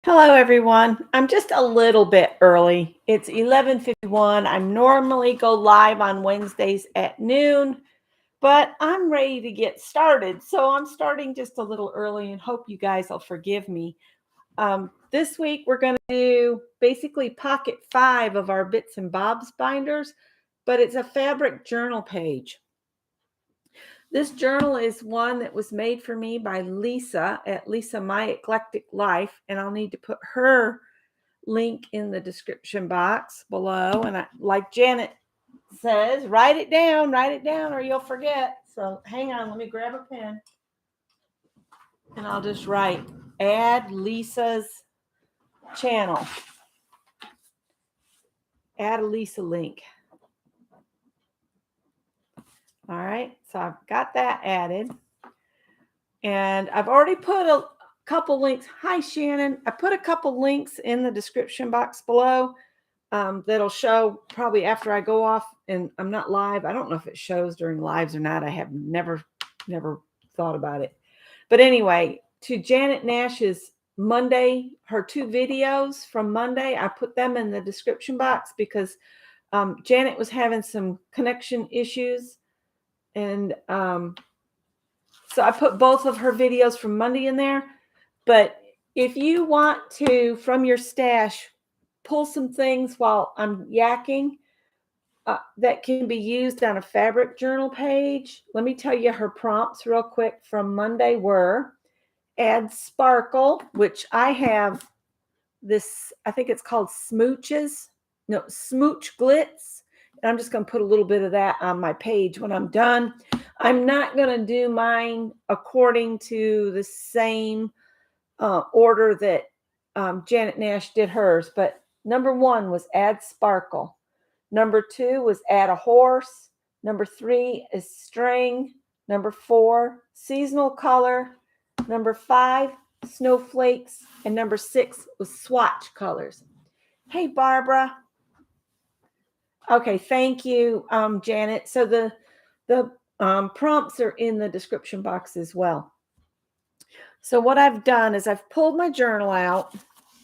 Hello, everyone. I'm just a little bit early. It's 11:51. I normally go live on Wednesdays at noon, but I'm ready to get started. So I'm starting just a little early and hope you guys will forgive me. This week, we're going to do basically pocket 5 of our Bits and Bobs binders, but it's a fabric journal page. This journal is one that was made for me by Lisa at Lisa My Eclectic Life, and I'll need to put her link in the description box below. And like Janet says, write it down, or you'll forget. So hang on, let me grab a pen and I'll just write add Lisa's channel, add a Lisa link. All right, so I've got that added. And I've already put a couple links. Hi, Shannon. I put a couple links in the description box below that'll show probably after I go off and I'm not live. I don't know if it shows during lives or not. I have never thought about it. But anyway, to Janet Nash's Monday, her 2 videos from Monday, I put them in the description box because Janet was having some connection issues. And so I put both of her videos from Monday in there. But if you want to, from your stash, pull some things while I'm yakking that can be used on a fabric journal page, let me tell you her prompts real quick from Monday were add sparkle, which I have this, I think it's called smooch glitz. And I'm just going to put a little bit of that on my page when I'm done. I'm not going to do mine according to the same order that Janet Nash did hers, but number 1 was add sparkle. Number 2 was add a horse. Number 3 is string. Number 4, seasonal color. Number 5, snowflakes. And number 6 was swatch colors. Hey, Barbara. Okay, thank you, Janet. So the prompts are in the description box as well. So what I've done is I've pulled my journal out,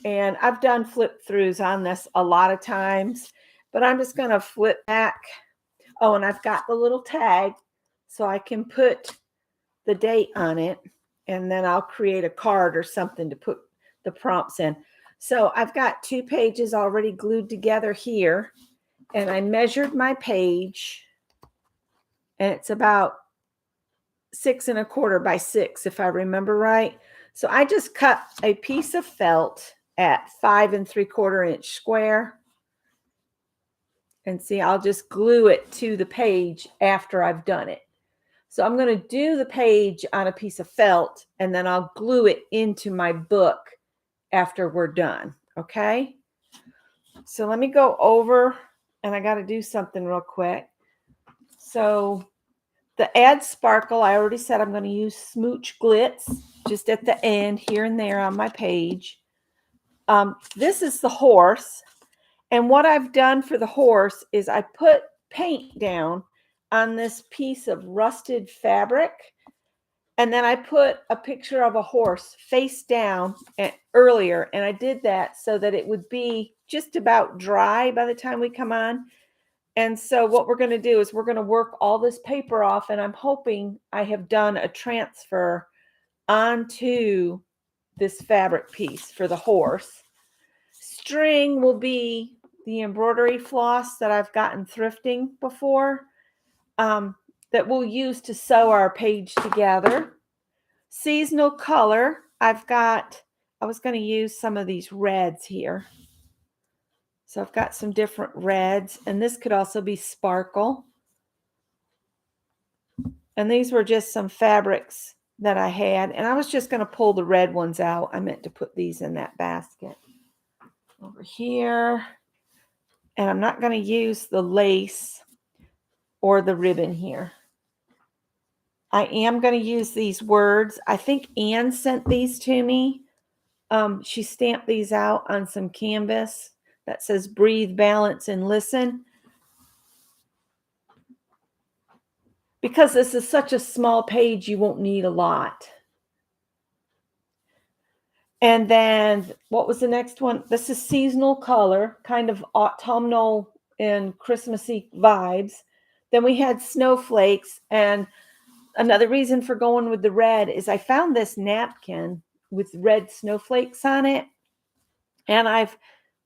and I've done flip throughs on this a lot of times, but I'm just going to flip back. Oh, and I've got the little tag so I can put the date on it, and then I'll create a card or something to put the prompts in. So I've got 2 pages already glued together here, and I measured my page, and it's about 6 1/4 by 6, if I remember right. So I just cut a piece of felt at 5 3/4 inch square. And see, I'll just glue it to the page after I've done it. So I'm going to do the page on a piece of felt, and then I'll glue it into my book after we're done. Okay. So let me go over, and I got to do something real quick. So the add sparkle, I already said I'm going to use smooch glitz just at the end here and there on my page. This is the horse. And what I've done for the horse is I put paint down on this piece of rusted fabric. And then I put a picture of a horse face down earlier. And I did that so that it would be just about dry by the time we come on. And so what we're going to do is we're going to work all this paper off, and I'm hoping I have done a transfer onto this fabric piece for the horse. String will be the embroidery floss that I've gotten thrifting before that we'll use to sew our page together. Seasonal color, I was going to use some of these reds here. So I've got some different reds, and this could also be sparkle. And these were just some fabrics that I had, and I was just going to pull the red ones out. I meant to put these in that basket over here. And I'm not going to use the lace or the ribbon here. I am going to use these words. I think Anne sent these to me. She stamped these out on some canvas that says breathe, balance, and listen. Because this is such a small page, you won't need a lot. And then what was the next one? This is seasonal color, kind of autumnal and Christmassy vibes. Then we had snowflakes. And another reason for going with the red is I found this napkin with red snowflakes on it. And I've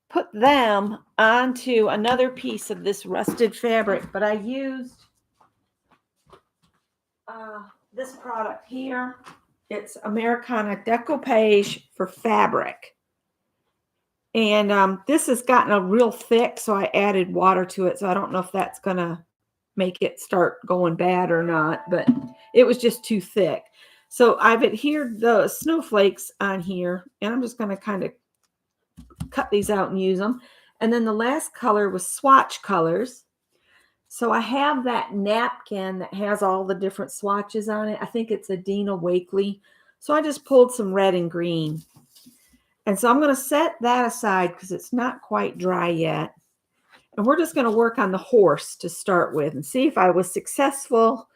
put them onto another piece of this rusted fabric, but I used this product here. It's Americana Decoupage for fabric. And this has gotten a real thick, so I added water to it. So I don't know if that's going to make it start going bad or not, but it was just too thick. So I've adhered the snowflakes on here, and I'm just going to kind of cut these out and use them. And then the last color was swatch colors. So I have that napkin that has all the different swatches on it. I think it's a Dina Wakley. So I just pulled some red and green. And so I'm going to set that aside because it's not quite dry yet. And we're just going to work on the horse to start with and see if I was successful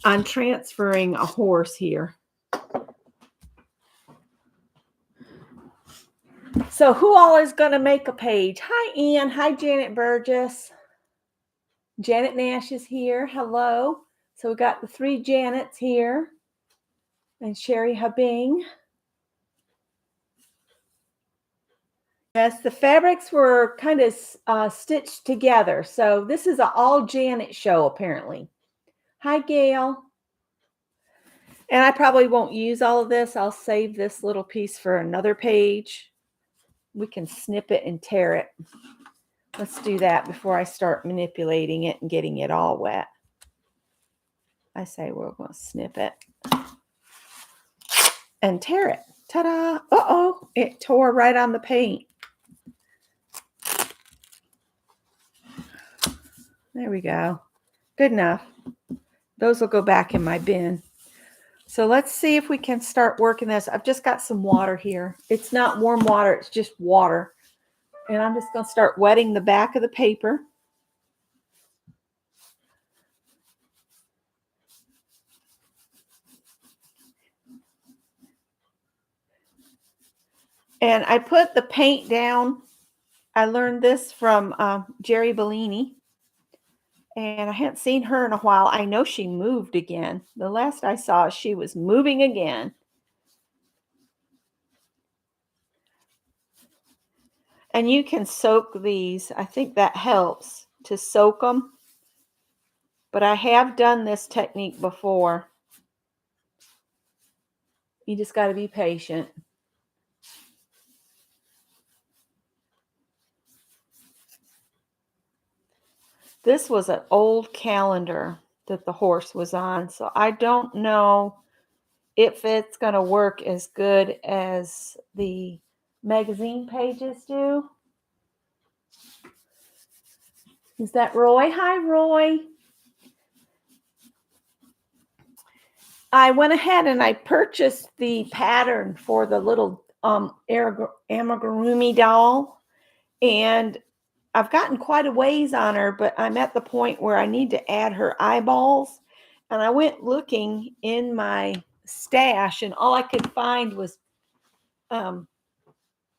on transferring a horse here. So who all is going to make a page? Hi, Ann. Hi, Janet Burgess. Janet Nash is here. Hello. So we got the 3 Janets here. And Sherry Hubbing. Yes, the fabrics were kind of stitched together. So this is an all Janet show, apparently. Hi, Gail. And I probably won't use all of this. I'll save this little piece for another page. We can snip it and tear it. Let's do that before I start manipulating it and getting it all wet. I say we're going to snip it and tear it. Ta-da! Uh-oh, it tore right on the paint. There we go. Good enough. Those will go back in my bin. So let's see if we can start working this. I've just got some water here. It's not warm water. It's just water. And I'm just going to start wetting the back of the paper. And I put the paint down. I learned this from Jerry Bellini. And I hadn't seen her in a while. I know she moved again. The last I saw, she was moving again. And you can soak these. I think that helps to soak them. But I have done this technique before. You just got to be patient. This was an old calendar that the horse was on. So I don't know if it's going to work as good as the magazine pages do. Is that Roy? Hi, Roy. I went ahead and I purchased the pattern for the little amigurumi doll. And I've gotten quite a ways on her, but I'm at the point where I need to add her eyeballs. And I went looking in my stash, and all I could find was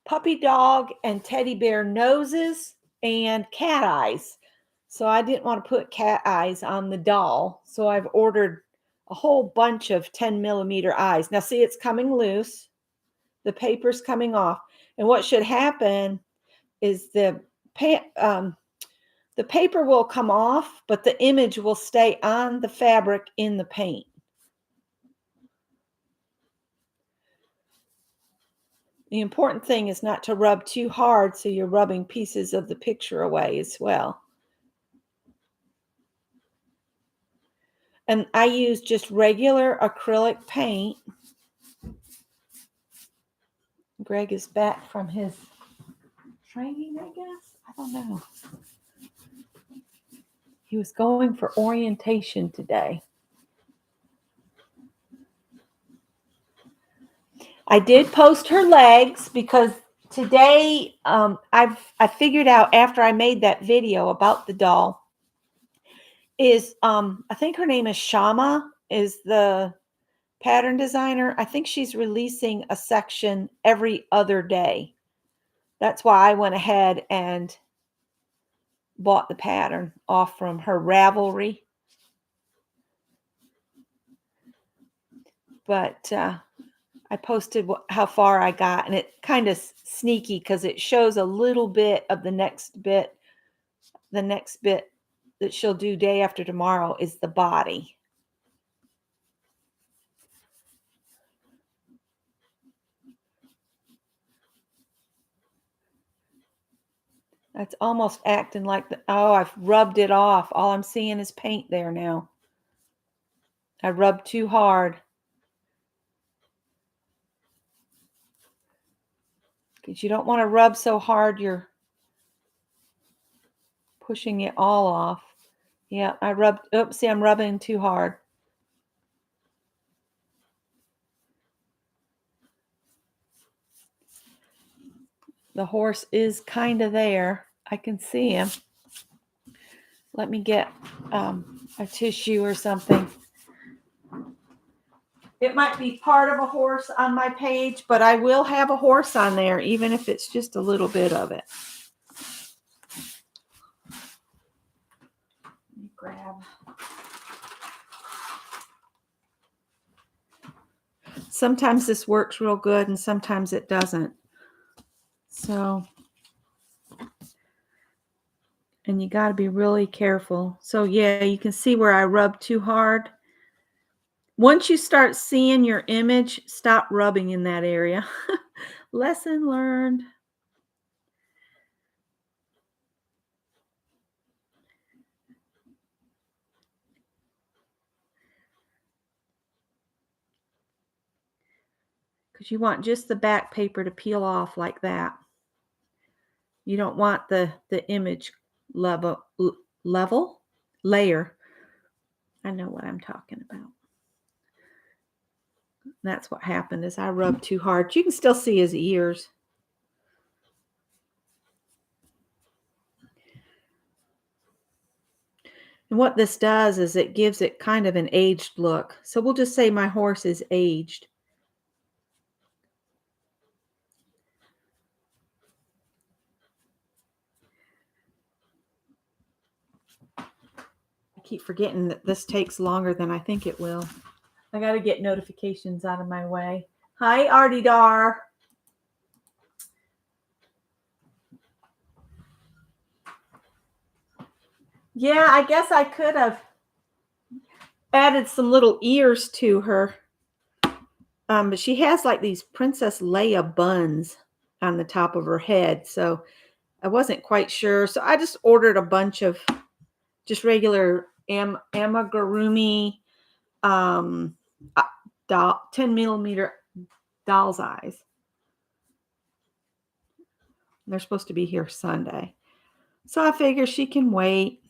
puppy dog and teddy bear noses and cat eyes. So I didn't want to put cat eyes on the doll. So I've ordered a whole bunch of 10 millimeter eyes. Now see, it's coming loose. The paper's coming off. And what should happen is the paper will come off, but the image will stay on the fabric in the paint. The important thing is not to rub too hard so you're rubbing pieces of the picture away as well. And I use just regular acrylic paint. Greg is back from his training, I guess. I don't know. He was going for orientation today. I did post her legs because today I figured out after I made that video about the doll is I think her name is Shama is the pattern designer, I think she's releasing a section every other day. That's why I went ahead and bought the pattern off from her Ravelry. But I posted how far I got, and it kind of sneaky because it shows a little bit of the next bit. The next bit that she'll do day after tomorrow is the body. That's almost acting like oh, I've rubbed it off. All I'm seeing is paint there now. I rubbed too hard. Because you don't want to rub so hard you're pushing it all off. Yeah, I rubbed, oops, see, I'm rubbing too hard. The horse is kind of there. I can see him. Let me get a tissue or something. It might be part of a horse on my page, but I will have a horse on there, even if it's just a little bit of it. Let me grab. Sometimes this works real good and sometimes it doesn't. So, and you got to be really careful. So yeah, you can see where I rubbed too hard. Once you start seeing your image, stop rubbing in that area. Lesson learned. Because you want just the back paper to peel off like that. You don't want the image level layer. I know what I'm talking about. That's what happened is I rubbed too hard. You can still see his ears. And what this does is it gives it kind of an aged look. So we'll just say my horse is aged. I keep forgetting that this takes longer than I think it will. I got to get notifications out of my way. Hi, Artie Dar. Yeah, I guess I could have added some little ears to her. But she has like these Princess Leia buns on the top of her head. So I wasn't quite sure. So I just ordered a bunch of just regular amigurumi 10 millimeter doll's eyes. They're supposed to be here Sunday. So I figure she can wait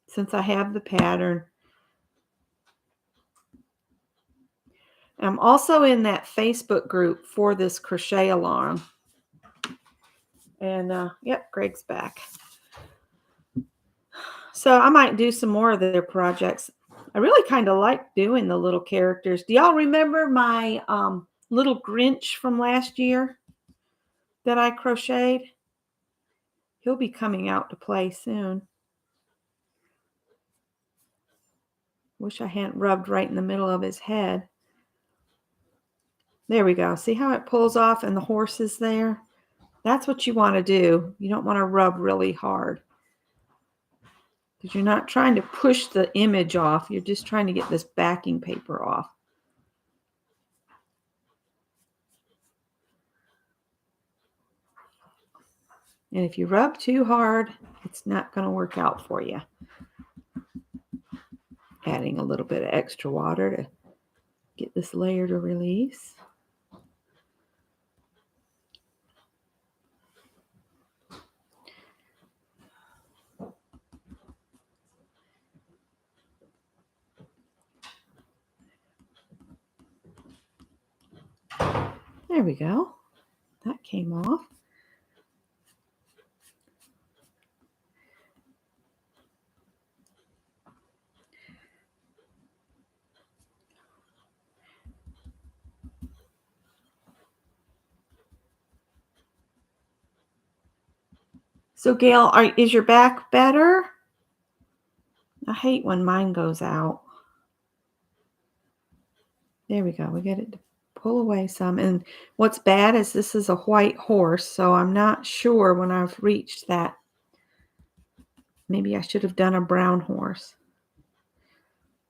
since I have the pattern. I'm also in that Facebook group for this crochet alarm. And yep, Greg's back. So I might do some more of their projects. I really kind of like doing the little characters. Do y'all remember my little Grinch from last year that I crocheted? He'll be coming out to play soon. Wish I hadn't rubbed right in the middle of his head. There we go. See how it pulls off and the horse is there? That's what you want to do. You don't want to rub really hard. Because you're not trying to push the image off. You're just trying to get this backing paper off. And if you rub too hard, it's not going to work out for you. Adding a little bit of extra water to get this layer to release. There we go. That came off. So Gail, is your back better? I hate when mine goes out. There we go. We get it to pull away some. And what's bad is this is a white horse, so I'm not sure when I've reached that. Maybe I should have done a brown horse.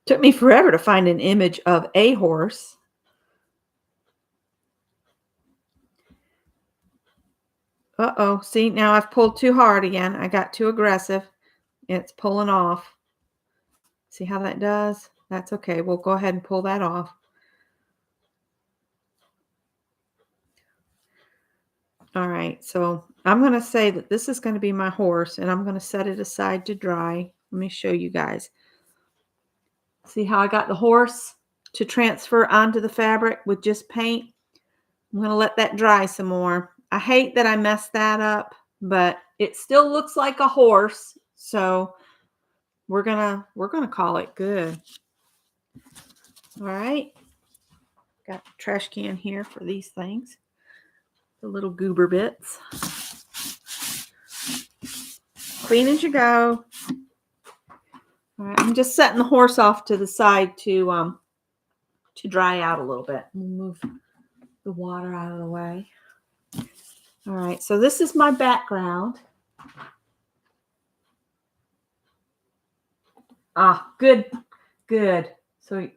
Took me forever to find an image of a horse. Uh-oh. See, now I've pulled too hard again. I got too aggressive. It's pulling off. See how that does? That's okay. We'll go ahead and pull that off. All right. So I'm going to say that this is going to be my horse, and I'm going to set it aside to dry. Let me show you guys. See how I got the horse to transfer onto the fabric with just paint? I'm going to let that dry some more. I hate that I messed that up, but it still looks like a horse. So we're going to call it good. All right. Got the trash can here for these things. The little goober bits. Clean as you go. All right, I'm just setting the horse off to the side to dry out a little bit. Move the water out of the way. All right, so this is my background. Ah, good. So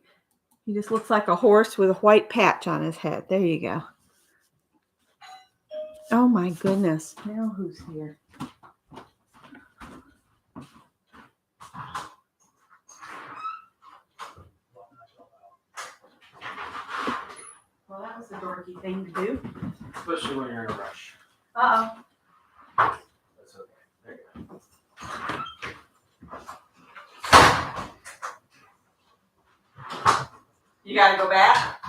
he just looks like a horse with a white patch on his head. There you go. Oh my goodness. Now who's here? Well, that was a dorky thing to do. Especially when you're in a rush. Uh-oh. That's okay. There you go. You got to go back?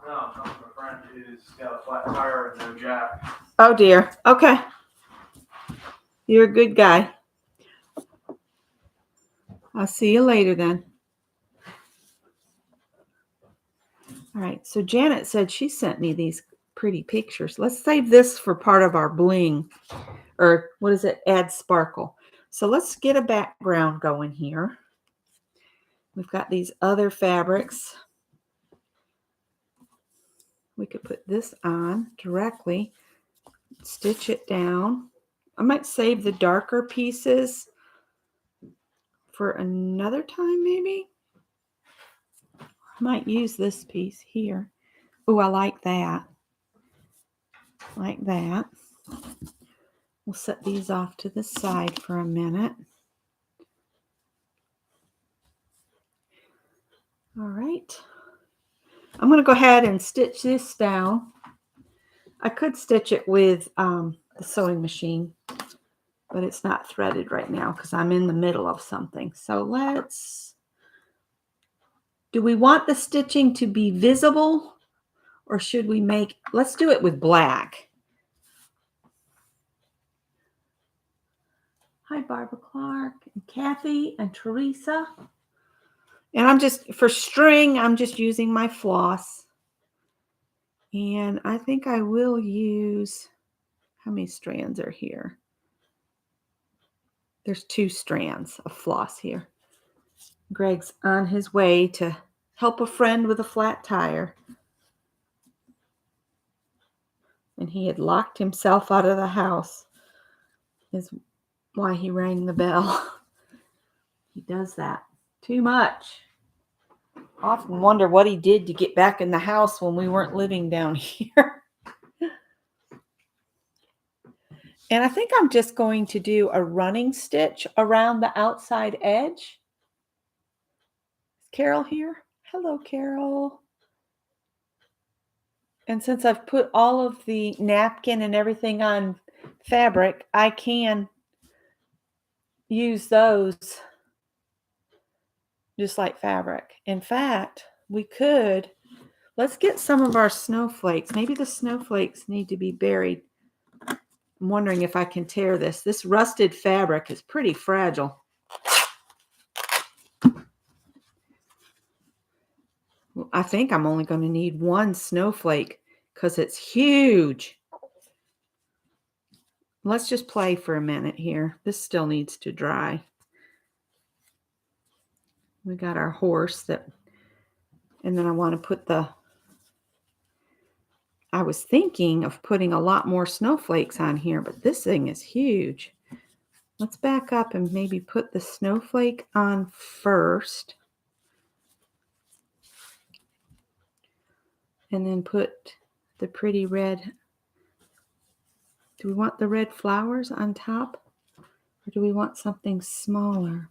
No, I'm talking to a friend who's got a flat tire and no jack. Oh dear. Okay. You're a good guy. I'll see you later then. All right. So Janet said she sent me these pretty pictures. Let's save this for part of our bling, or what is it? Add sparkle. So let's get a background going here. We've got these other fabrics. We could put this on directly, stitch it down. I might save the darker pieces for another time, maybe. I might use this piece here. Oh, I like that. Like that. We'll set these off to the side for a minute. All right. I'm going to go ahead and stitch this down. I could stitch it with the sewing machine, but it's not threaded right now because I'm in the middle of something. So do we want the stitching to be visible, or should we let's do it with black. Hi, Barbara Clark and Kathy and Teresa. And for string, I'm just using my floss. And I think I will use, how many strands are here? There's 2 strands of floss here. Greg's on his way to help a friend with a flat tire. And he had locked himself out of the house, is why he rang the bell. He does that too much. I often wonder what he did to get back in the house when we weren't living down here. And I think I'm just going to do a running stitch around the outside edge. Is Carol here? Hello, Carol. And since I've put all of the napkin and everything on fabric, I can use those just like fabric. In fact, let's get some of our snowflakes. Maybe the snowflakes need to be buried. I'm wondering if I can tear this. This rusted fabric is pretty fragile. I think I'm only going to need 1 snowflake because it's huge. Let's just play for a minute here. This still needs to dry. We got our horse and then I want to put I was thinking of putting a lot more snowflakes on here, but this thing is huge. Let's back up and maybe put the snowflake on first. And then put the pretty red. Do we want the red flowers on top? Or do we want something smaller?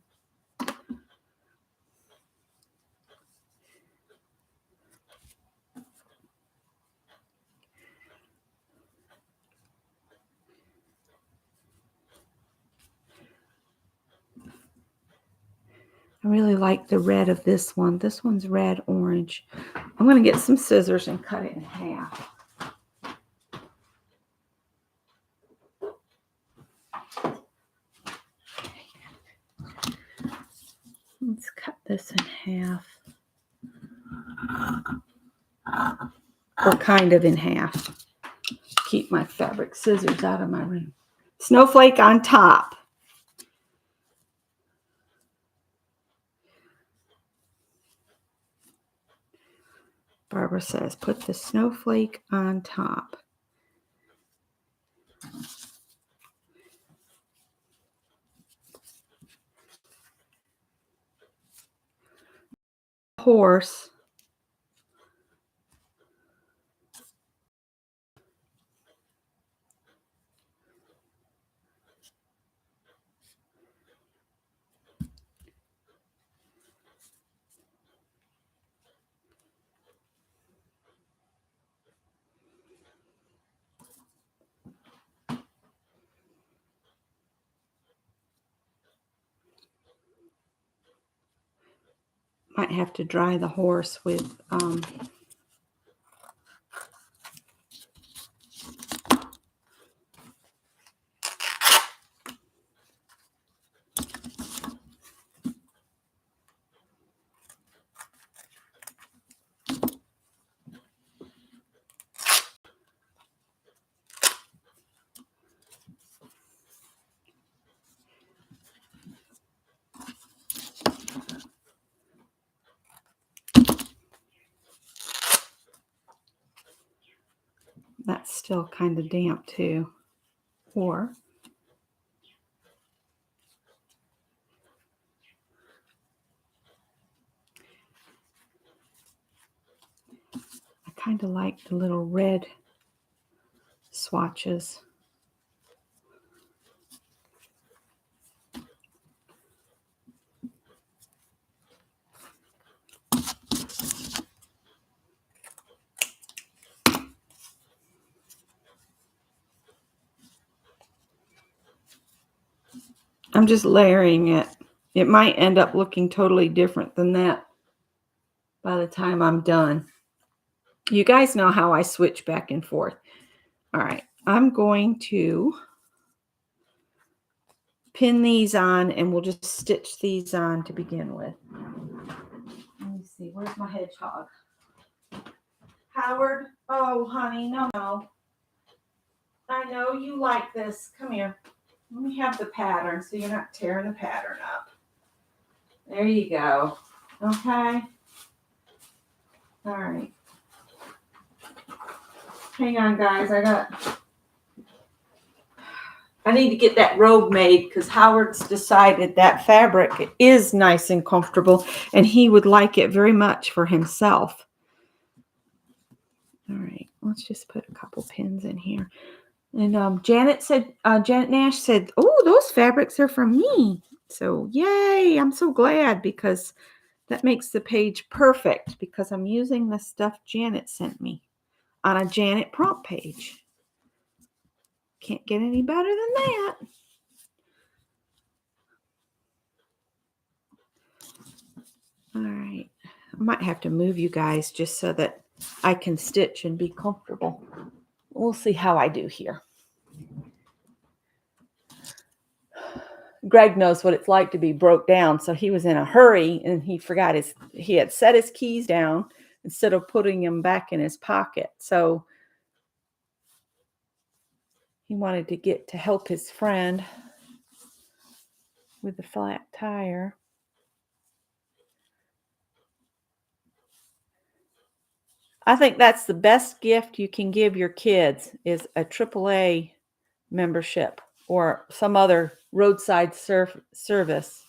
I really like the red of this one. This one's red orange. I'm going to get some scissors and cut it in half. Let's cut this in half. Or kind of in half. Keep my fabric scissors out of my room. Snowflake on top. Barbara says, put the snowflake on top. Horse. Might have to dry the horse with that's still kind of damp too. Or I kind of like the little red swatches. I'm just layering it. It might end up looking totally different than that by the time I'm done. You guys know how I switch back and forth. All right, I'm going to pin these on and we'll just stitch these on to begin with. Let me see, where's my hedgehog? Howard, oh honey, no. I know you like this. Come here. Let me have the pattern so you're not tearing the pattern up. There you go. Okay. All right. Hang on, guys. I need to get that robe made because Howard's decided that fabric is nice and comfortable and he would like it very much for himself. All right. Let's just put a couple pins in here. And Janet Nash said, oh, those fabrics are from me. So yay, I'm so glad because that makes the page perfect because I'm using the stuff Janet sent me on a Janet prompt page. Can't get any better than that. All right. I might have to move you guys just so that I can stitch and be comfortable. We'll see how I do here. Greg knows what it's like to be broke down, so he was in a hurry and he forgot he had set his keys down instead of putting them back in his pocket. So he wanted to get to help his friend with the flat tire. I think that's the best gift you can give your kids is a AAA membership or some other roadside service.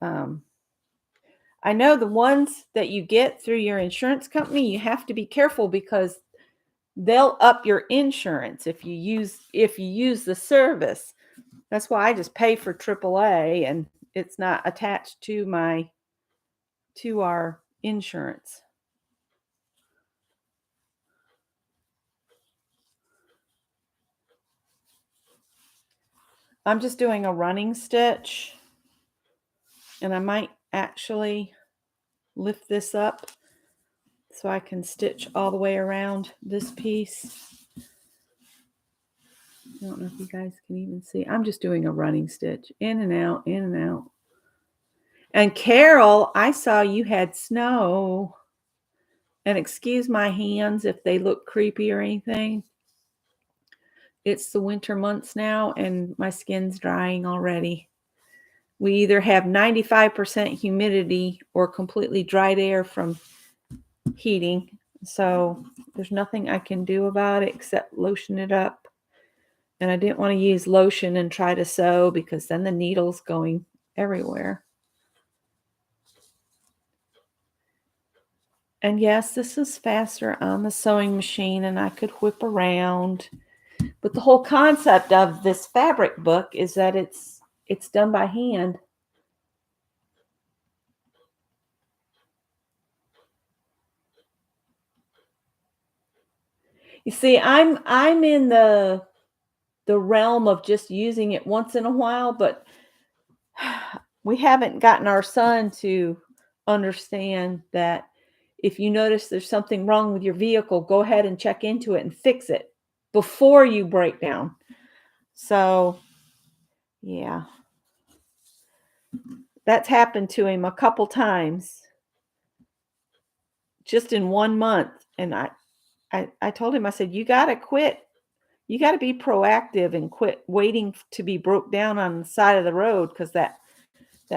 I know the ones that you get through your insurance company, you have to be careful because they'll up your insurance if you use the service. That's why I just pay for AAA and it's not attached to our insurance. I'm just doing a running stitch, and I might actually lift this up so I can stitch all the way around this piece. I don't know if you guys can even see. I'm just doing a running stitch, in and out, in and out. And Carol, I saw you had snow. And excuse my hands if they look creepy or anything. It's the winter months now, and my skin's drying already. We either have 95% humidity or completely dried air from heating. So there's nothing I can do about it except lotion it up. And I didn't want to use lotion and try to sew because then the needle's going everywhere. And yes, this is faster on the sewing machine and I could whip around. But the whole concept of this fabric book is that it's done by hand. You see, I'm in the realm of just using it once in a while, but we haven't gotten our son to understand that if you notice there's something wrong with your vehicle, go ahead and check into it and fix it before you break down. So, yeah. That's happened to him a couple times just in 1 month. And I told him, I said, you got to quit. You got to be proactive and quit waiting to be broke down on the side of the road, because that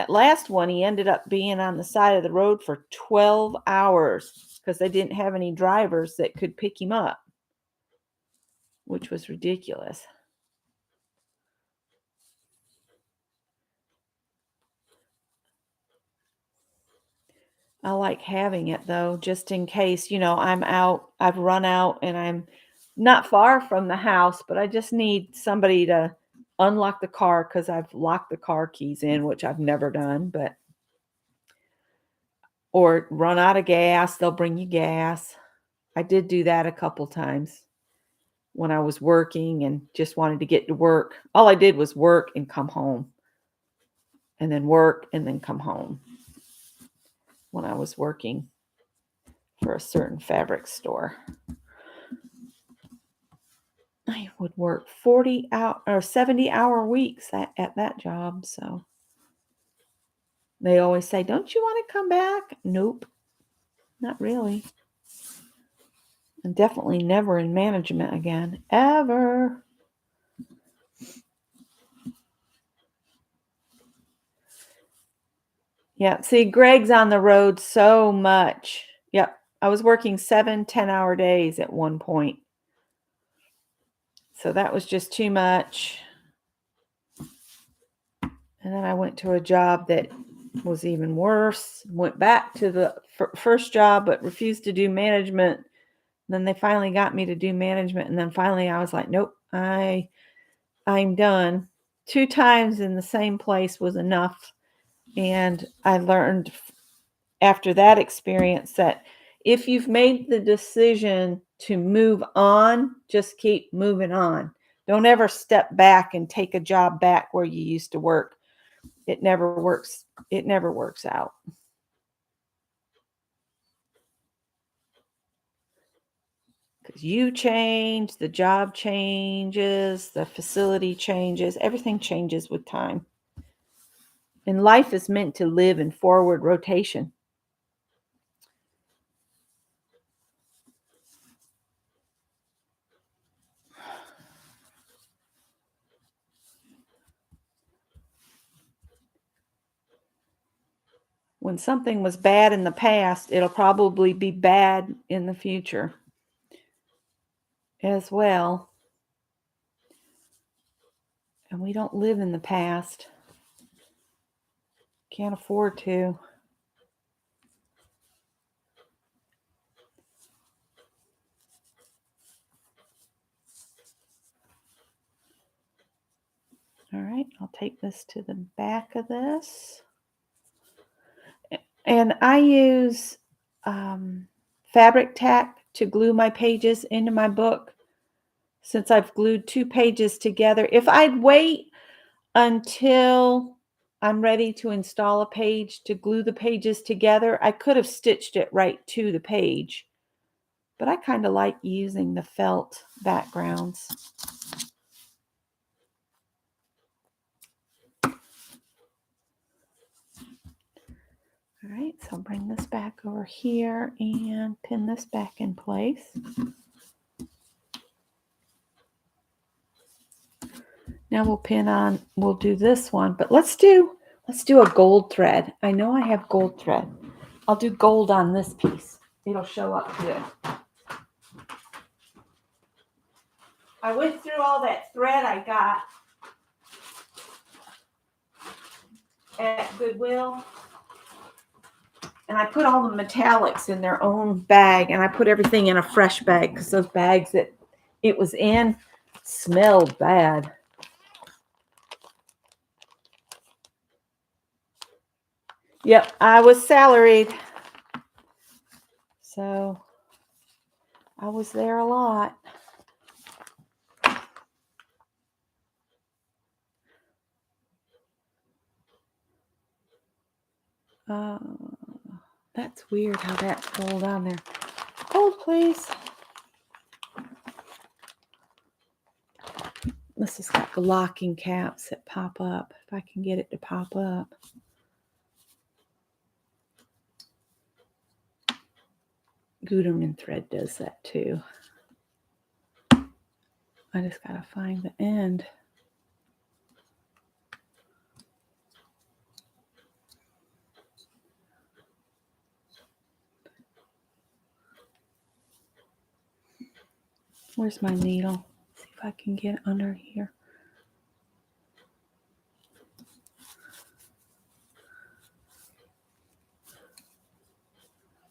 last one, he ended up being on the side of the road for 12 hours because they didn't have any drivers that could pick him up, which was ridiculous. I like having it though, just in case, I'm out, I've run out and I'm not far from the house, but I just need somebody to unlock the car because I've locked the car keys in, which I've never done, or run out of gas, they'll bring you gas. I did do that a couple times when I was working and just wanted to get to work. All I did was work and come home, and then work and then come home when I was working for a certain fabric store. I would work 40 hour or 70-hour weeks at that job. So they always say, don't you want to come back? Nope, not really. And definitely never in management again, ever. Yeah, see, Greg's on the road so much. Yep, I was working 7 10-hour days at one point. So that was just too much. And then I went to a job that was even worse. Went back to the first job, but refused to do management. Then they finally got me to do management. And then finally I was like, nope, I'm done. 2 times in the same place was enough. And I learned after that experience that if you've made the decision to move on, just keep moving on. Don't ever step back and take a job back where you used to work. It never works. It never works out. Because you change, the job changes, the facility changes, everything changes with time. And life is meant to live in forward rotation. when something was bad in the past, it'll probably be bad in the future as well. And we don't live in the past. Can't afford to. All right, I'll take this to the back of this. And I use fabric tack to glue my pages into my book, since I've glued 2 pages together. If I'd wait until I'm ready to install a page to glue the pages together, I could have stitched it right to the page. But I kind of like using the felt backgrounds. All right, so I'll bring this back over here and pin this back in place. Now we'll do this one, but let's do a gold thread. I know I have gold thread. I'll do gold on this piece. It'll show up good. I went through all that thread I got at Goodwill, and I put all the metallics in their own bag, and I put everything in a fresh bag because those bags that it was in smelled bad. Yep, I was salaried, so I was there a lot. That's weird how that rolled on there. Hold, please. This has got the locking caps that pop up. If I can get it to pop up. Gutermann thread does that too. I just gotta find the end. Where's my needle? See if I can get under here.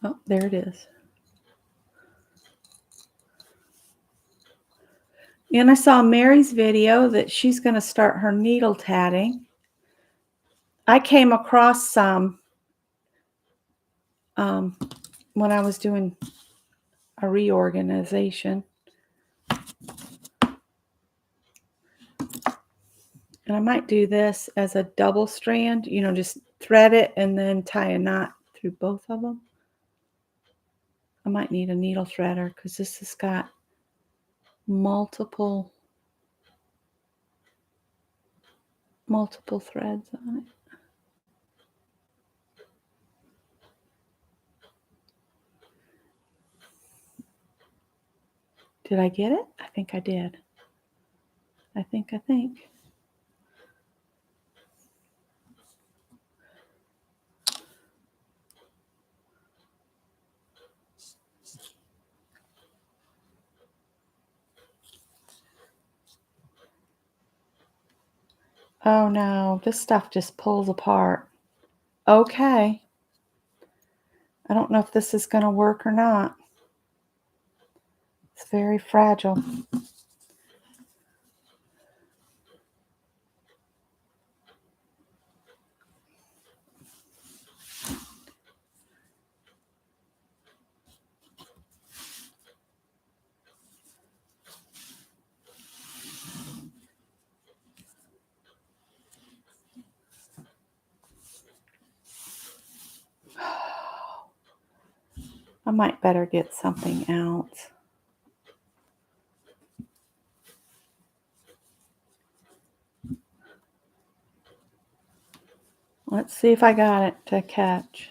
Oh, there it is. And I saw Mary's video that she's going to start her needle tatting. I came across some when I was doing a reorganization. And I might do this as a double strand, just thread it and then tie a knot through both of them. I might need a needle threader because this has got multiple threads on it. Did I get it? I think I did. I think. Oh no, this stuff just pulls apart. Okay. I don't know if this is going to work or not. It's very fragile. I might better get something else. Let's see if I got it to catch.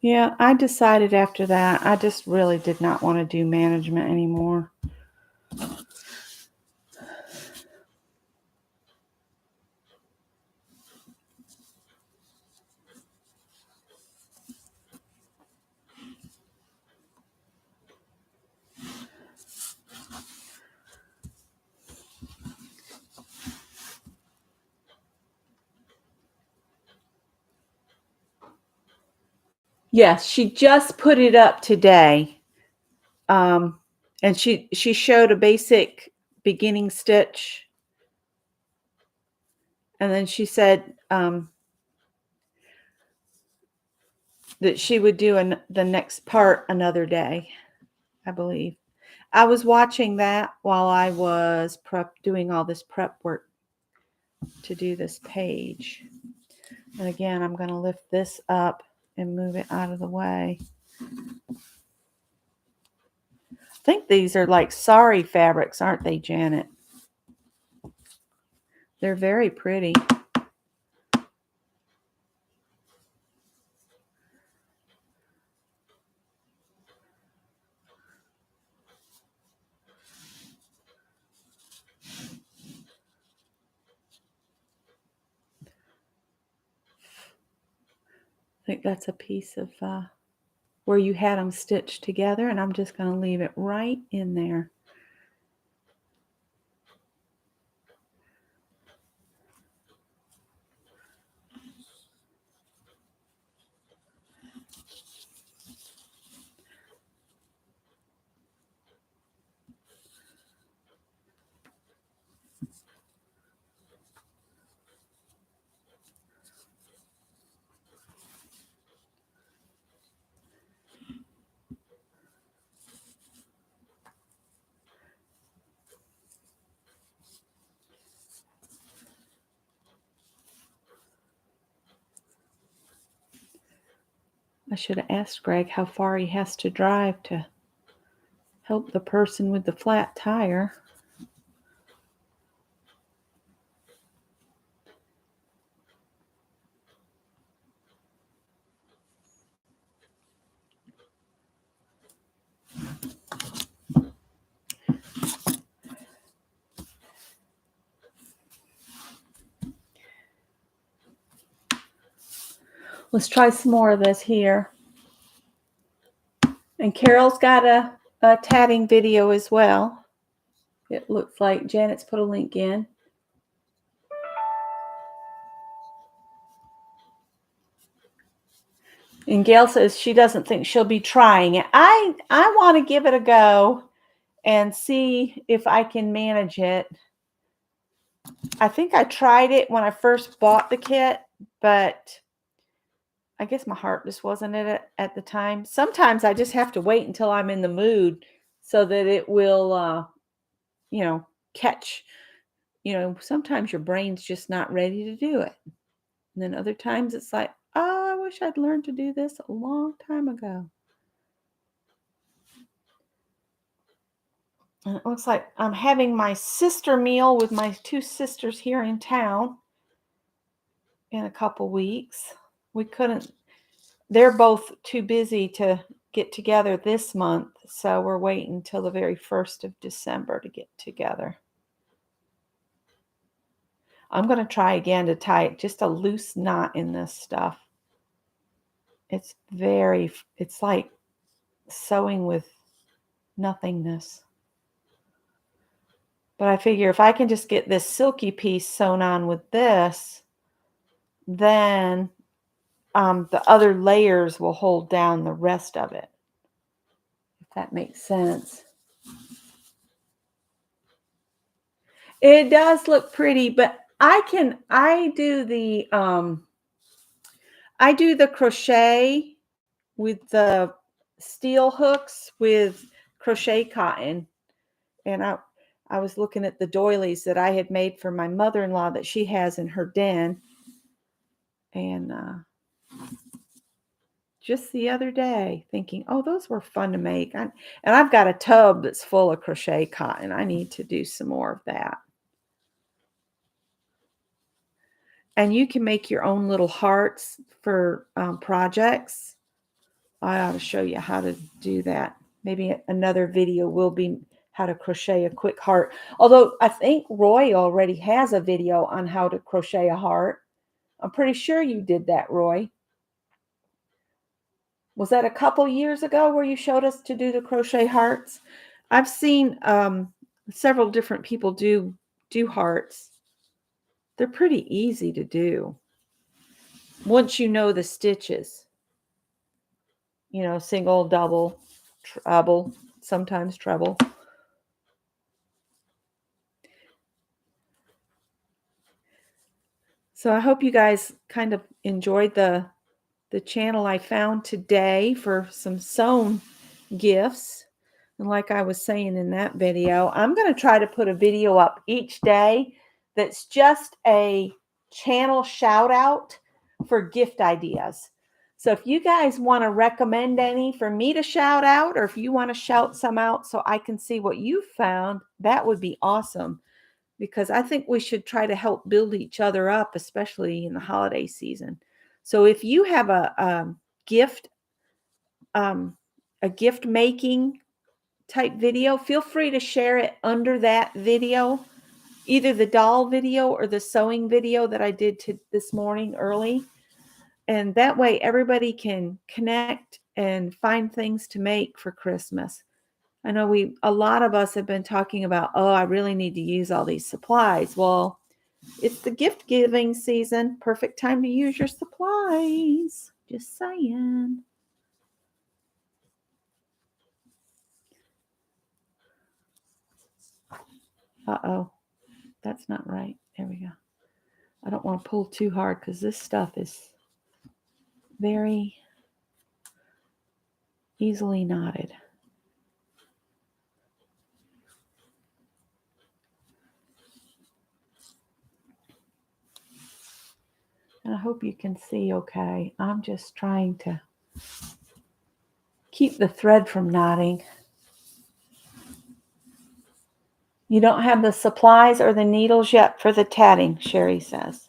Yeah, I decided after that, I just really did not want to do management anymore. Yes, she just put it up today. And she showed a basic beginning stitch. And then she said that she would do the next part another day, I believe. I was watching that while I was doing all this prep work to do this page. And again, I'm going to lift this up and move it out of the way. I think these are like sari fabrics, aren't they, Janet? They're very pretty. I think that's a piece of where you had them stitched together, and I'm just going to leave it right in there. I should have asked Greg how far he has to drive to help the person with the flat tire. Let's try some more of this here. And Carol's got a tatting video as well. It looks like Janet's put a link in. And Gail says she doesn't think she'll be trying it. I want to give it a go and see if I can manage it. I think I tried it when I first bought the kit, but I guess my heart just wasn't in it at the time. Sometimes I just have to wait until I'm in the mood so that it will, catch. Sometimes your brain's just not ready to do it. And then other times it's like, oh, I wish I'd learned to do this a long time ago. And it looks like I'm having my sister meal with my two sisters here in town in a couple weeks. They're both too busy to get together this month, so we're waiting until the very 1st of December to get together. I'm going to try again to tie just a loose knot in this stuff. It's like sewing with nothingness. But I figure if I can just get this silky piece sewn on with this, then the other layers will hold down the rest of it, if that makes sense. It does look pretty, but I do the crochet with the steel hooks with crochet cotton. And I was looking at the doilies that I had made for my mother-in-law that she has in her den. And just the other day thinking, oh, those were fun to make. And I've got a tub that's full of crochet cotton. I need to do some more of that. And you can make your own little hearts for projects. I ought to show you how to do that. Maybe another video will be how to crochet a quick heart. Although I think Roy already has a video on how to crochet a heart. I'm pretty sure you did that, Roy. Was that a couple years ago where you showed us to do the crochet hearts? I've seen several different people do hearts. They're pretty easy to do once you know the stitches. You know, single, double, treble, sometimes treble. So I hope you guys kind of enjoyed the channel I found today for some sewn gifts. And like I was saying in that video, I'm going to try to put a video up each day that's just a channel shout out for gift ideas. So if you guys want to recommend any for me to shout out, or if you want to shout some out so I can see what you found, that would be awesome. Because I think we should try to help build each other up, especially in the holiday season. So if you have a gift making type video, feel free to share it under that video, either the doll video or the sewing video that I did this morning early. And that way everybody can connect and find things to make for Christmas. I know a lot of us have been talking about, oh, I really need to use all these supplies. Well, it's the gift giving season. Perfect time to use your supplies. Just saying. Uh-oh. That's not right. There we go. I don't want to pull too hard because this stuff is very easily knotted. And I hope you can see okay. I'm just trying to keep the thread from knotting. You don't have the supplies or the needles yet for the tatting, Sherry says.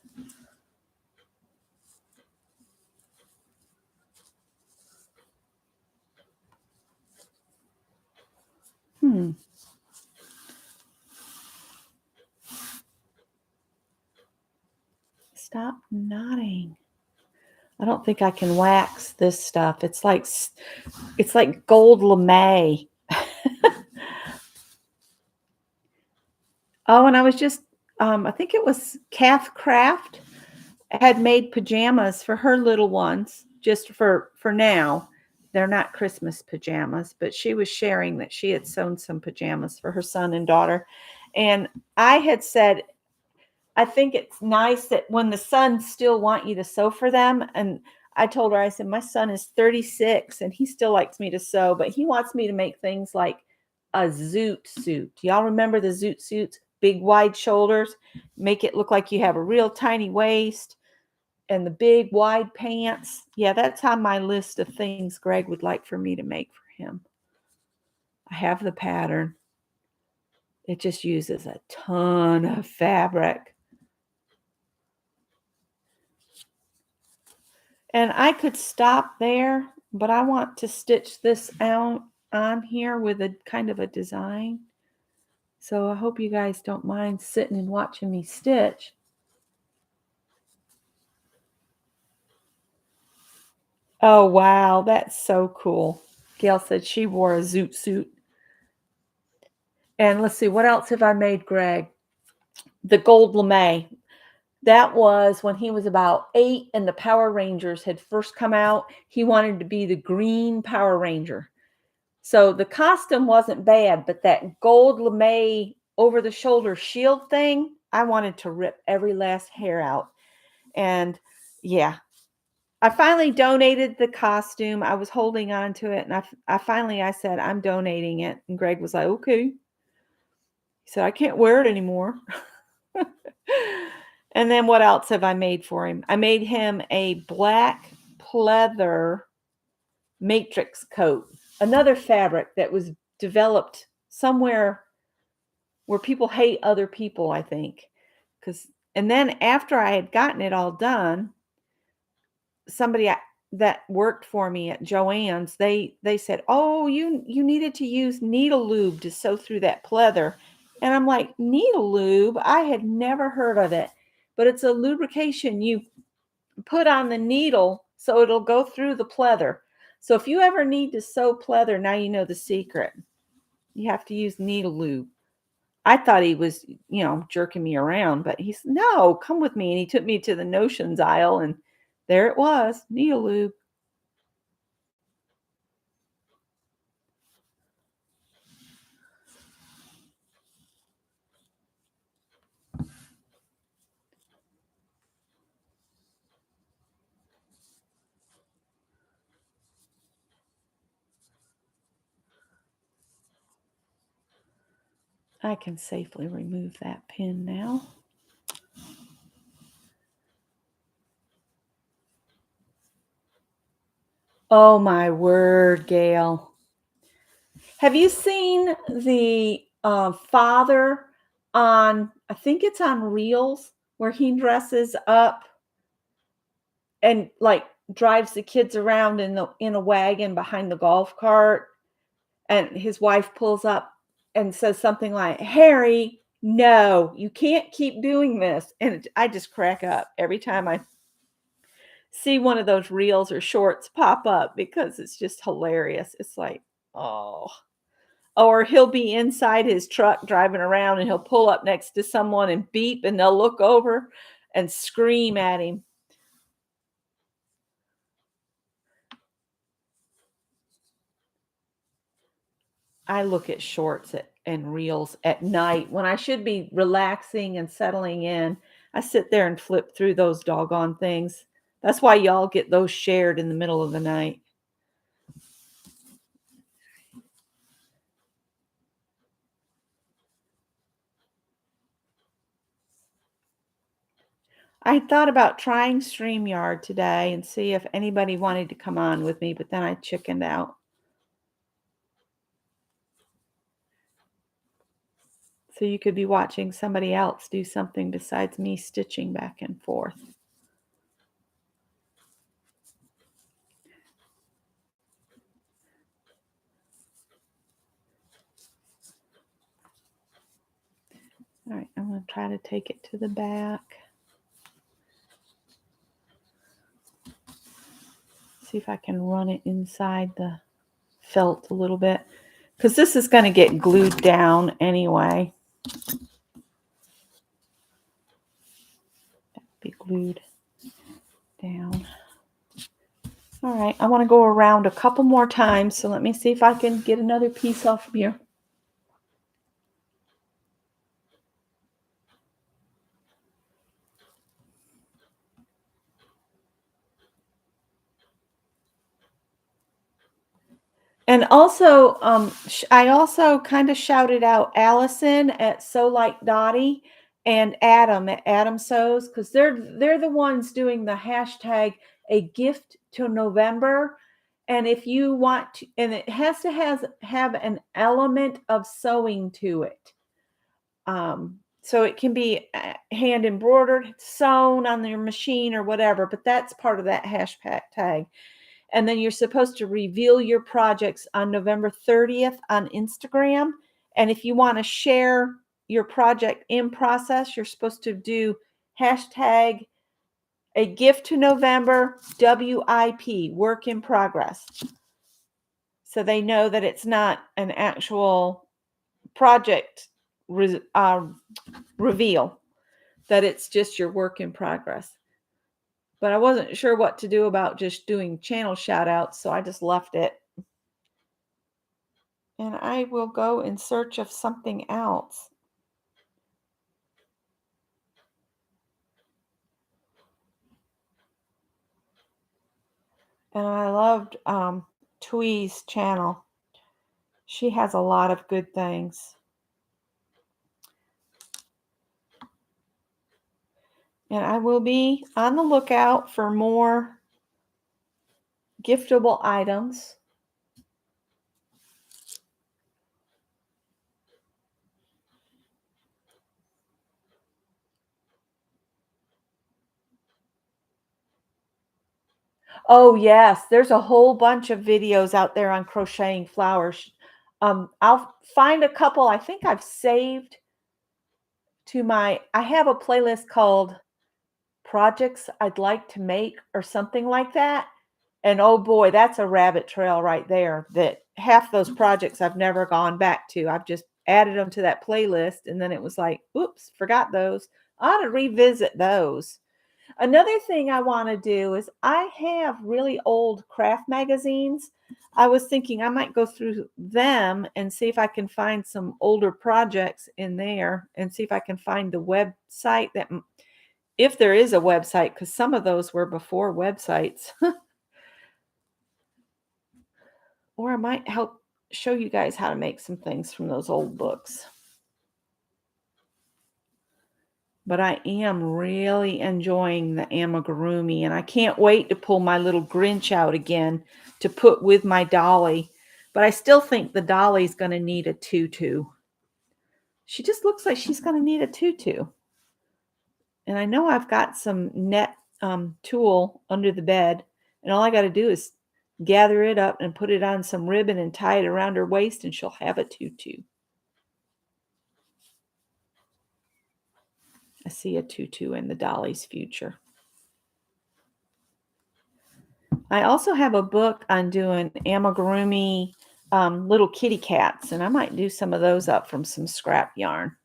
Stop knotting. I don't think I can wax this stuff. It's like gold lame. Oh, and I was just, I think it was Kath Craft had made pajamas for her little ones, just for now. They're not Christmas pajamas, but she was sharing that she had sewn some pajamas for her son and daughter. And I had said, I think it's nice that when the sons still want you to sew for them. And I told her, I said, my son is 36 and he still likes me to sew, but he wants me to make things like a zoot suit. Y'all remember the zoot suits? Big wide shoulders, make it look like you have a real tiny waist and the big wide pants. Yeah, that's on my list of things Greg would like for me to make for him. I have the pattern. It just uses a ton of fabric. And I could stop there, but I want to stitch this out on here with a kind of a design. So I hope you guys don't mind sitting and watching me stitch. Oh, wow. That's so cool. Gail said she wore a zoot suit. And let's see, what else have I made, Greg? The gold lame. That was when he was about 8 and the Power Rangers had first come out. He wanted to be the green Power Ranger. So the costume wasn't bad, but that gold lame over the shoulder shield thing, I wanted to rip every last hair out. And yeah, I finally donated the costume. I was holding on to it, and I said, I'm donating it. And Greg was like, okay. He said, I can't wear it anymore. And then what else have I made for him? I made him a black pleather matrix coat, another fabric that was developed somewhere where people hate other people, I think. And then after I had gotten it all done, somebody that worked for me at Joann's, they said, "Oh, you needed to use needle lube to sew through that pleather." And I'm like, "Needle lube? I had never heard of it." But it's a lubrication you put on the needle so it'll go through the pleather. So if you ever need to sew pleather, now you know the secret. You have to use needle lube. I thought he was, jerking me around, but he said, "No, come with me." And he took me to the notions aisle, and there it was, needle lube. I can safely remove that pin now. Oh my word, Gail. Have you seen the father on, I think it's on Reels, where he dresses up and like drives the kids around in a wagon behind the golf cart, and his wife pulls up and says something like, "Harry, no, you can't keep doing this." And I just crack up every time I see one of those reels or shorts pop up because it's just hilarious. It's like, oh. Or he'll be inside his truck driving around, and he'll pull up next to someone and beep, and they'll look over and scream at him. I look at shorts and reels at night when I should be relaxing and settling in. I sit there and flip through those doggone things. That's why y'all get those shared in the middle of the night. I thought about trying StreamYard today and see if anybody wanted to come on with me, but then I chickened out. So you could be watching somebody else do something besides me stitching back and forth. All right, I'm going to try to take it to the back. See if I can run it inside the felt a little bit, because this is going to get glued down anyway. Be glued down. All right, I want to go around a couple more times, so let me see if I can get another piece off of here. And also, I also kind of shouted out Allison at Sew Like Dottie and Adam at Adam Sews, because they're the ones doing the hashtag a gift to November. And if you want to, and it has to have an element of sewing to it. So it can be hand embroidered, sewn on your machine or whatever, but that's part of that hashtag tag. And then you're supposed to reveal your projects on November 30th on Instagram. And if you want to share your project in process, you're supposed to do hashtag a gift to November, WIP, work in progress. So they know that it's not an actual project reveal, that it's just your work in progress. But I wasn't sure what to do about just doing channel shout outs, so I just left it. And I will go in search of something else. And I loved Twee's channel. She has a lot of good things. And I will be on the lookout for more giftable items. Oh, yes. There's a whole bunch of videos out there on crocheting flowers. I'll find a couple I think I've saved to I have a playlist called Projects I'd Like to Make or something like that. And oh boy, that's a rabbit trail right there that half those projects I've never gone back to. I've just added them to that playlist and then it was like, oops, forgot those. I ought to revisit those. Another thing I want to do is I have really old craft magazines. I was thinking I might go through them and see if I can find some older projects in there and see if I can find the website that, if there is a website, because some of those were before websites. Or I might help show you guys how to make some things from those old books. But I am really enjoying the amigurumi, and I can't wait to pull my little Grinch out again to put with my dolly. But I still think the dolly's going to need a tutu. She just looks like she's going to need a tutu. And I know I've got some net tulle under the bed, and all I got to do is gather it up and put it on some ribbon and tie it around her waist, and she'll have a tutu. I see a tutu in the dolly's future. I also have a book on doing amigurumi little kitty cats, and I might do some of those up from some scrap yarn.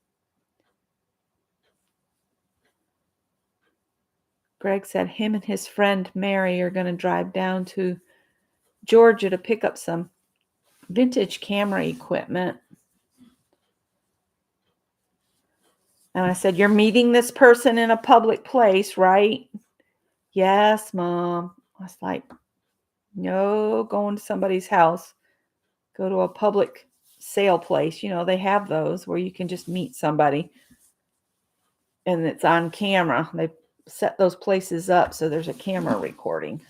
Greg said him and his friend Mary are going to drive down to Georgia to pick up some vintage camera equipment. And I said, you're meeting this person in a public place, right? Yes, Mom. I was like, no, going to somebody's house. Go to a public sale place. You know, they have those where you can just meet somebody and it's on camera. They set those places up so there's a camera recording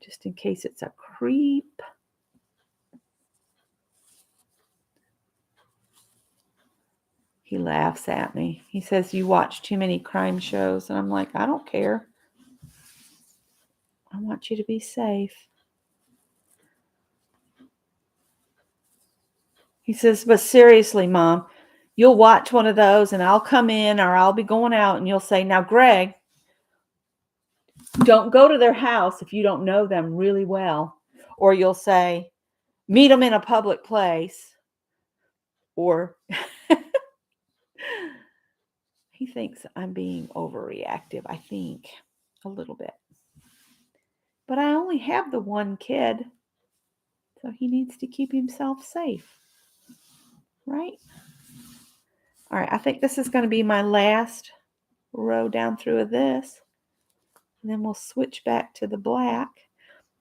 just in case it's a creep. He laughs at me. He says, you watch too many crime shows. And I'm like, I don't care. I want you to be safe. He says, but seriously, Mom, you'll watch one of those and I'll come in or I'll be going out and you'll say, now, Greg, don't go to their house if you don't know them really well. Or you'll say, meet them in a public place. Or he thinks I'm being overreactive, I think, a little bit. But I only have the one kid, so he needs to keep himself safe, right? All right, I think this is going to be my last row down through of this. And then we'll switch back to the black.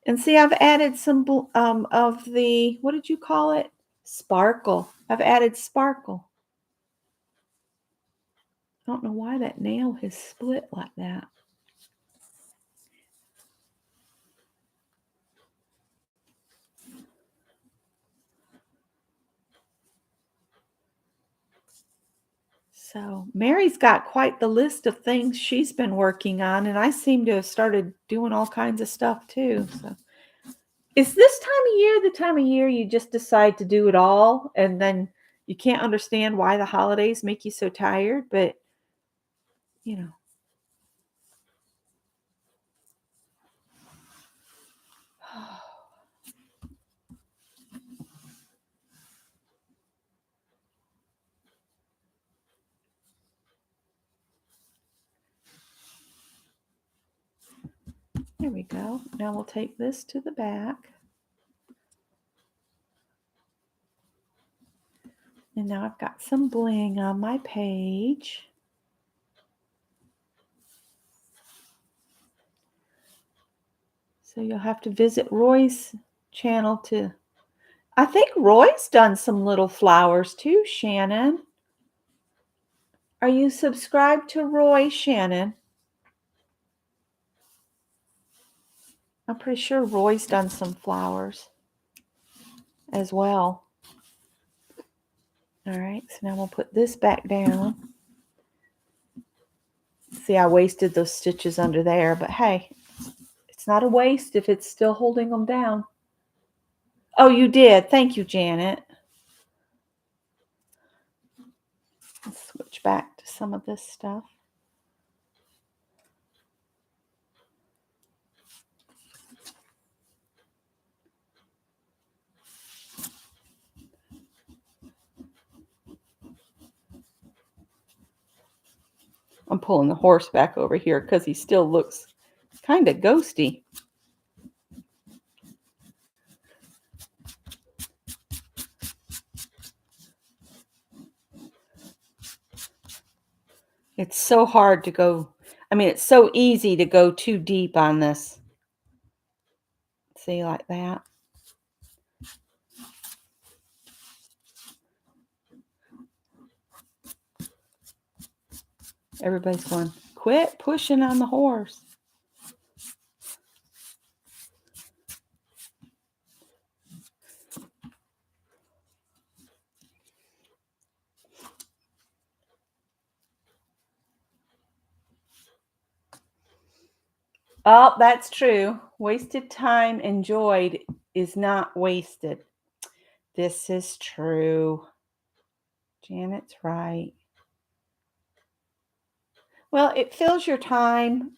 And see, I've added some of the, what did you call it? Sparkle. I've added sparkle. I don't know why that nail has split like that. So Mary's got quite the list of things she's been working on, and I seem to have started doing all kinds of stuff too. So is this time of year the time of year you just decide to do it all, and then you can't understand why the holidays make you so tired, but you know. There we go. Now we'll take this to the back. And now I've got some bling on my page. So you'll have to visit Roy's channel to, I think Roy's done some little flowers too, Shannon. Are you subscribed to Roy, Shannon? I'm pretty sure Roy's done some flowers as well. All right, so now we'll put this back down. See, I wasted those stitches under there, but hey, It's not a waste if it's still holding them down. Oh, you did. Thank you, Janet. Let's switch back to some of this stuff. I'm pulling the horse back over here because he still looks kind of ghosty. It's so hard to go. I mean, it's so easy to go too deep on this. See, like that. Everybody's going, quit pushing on the horse. Oh, that's true. Wasted time enjoyed is not wasted. This is true. Janet's right. Well, it fills your time.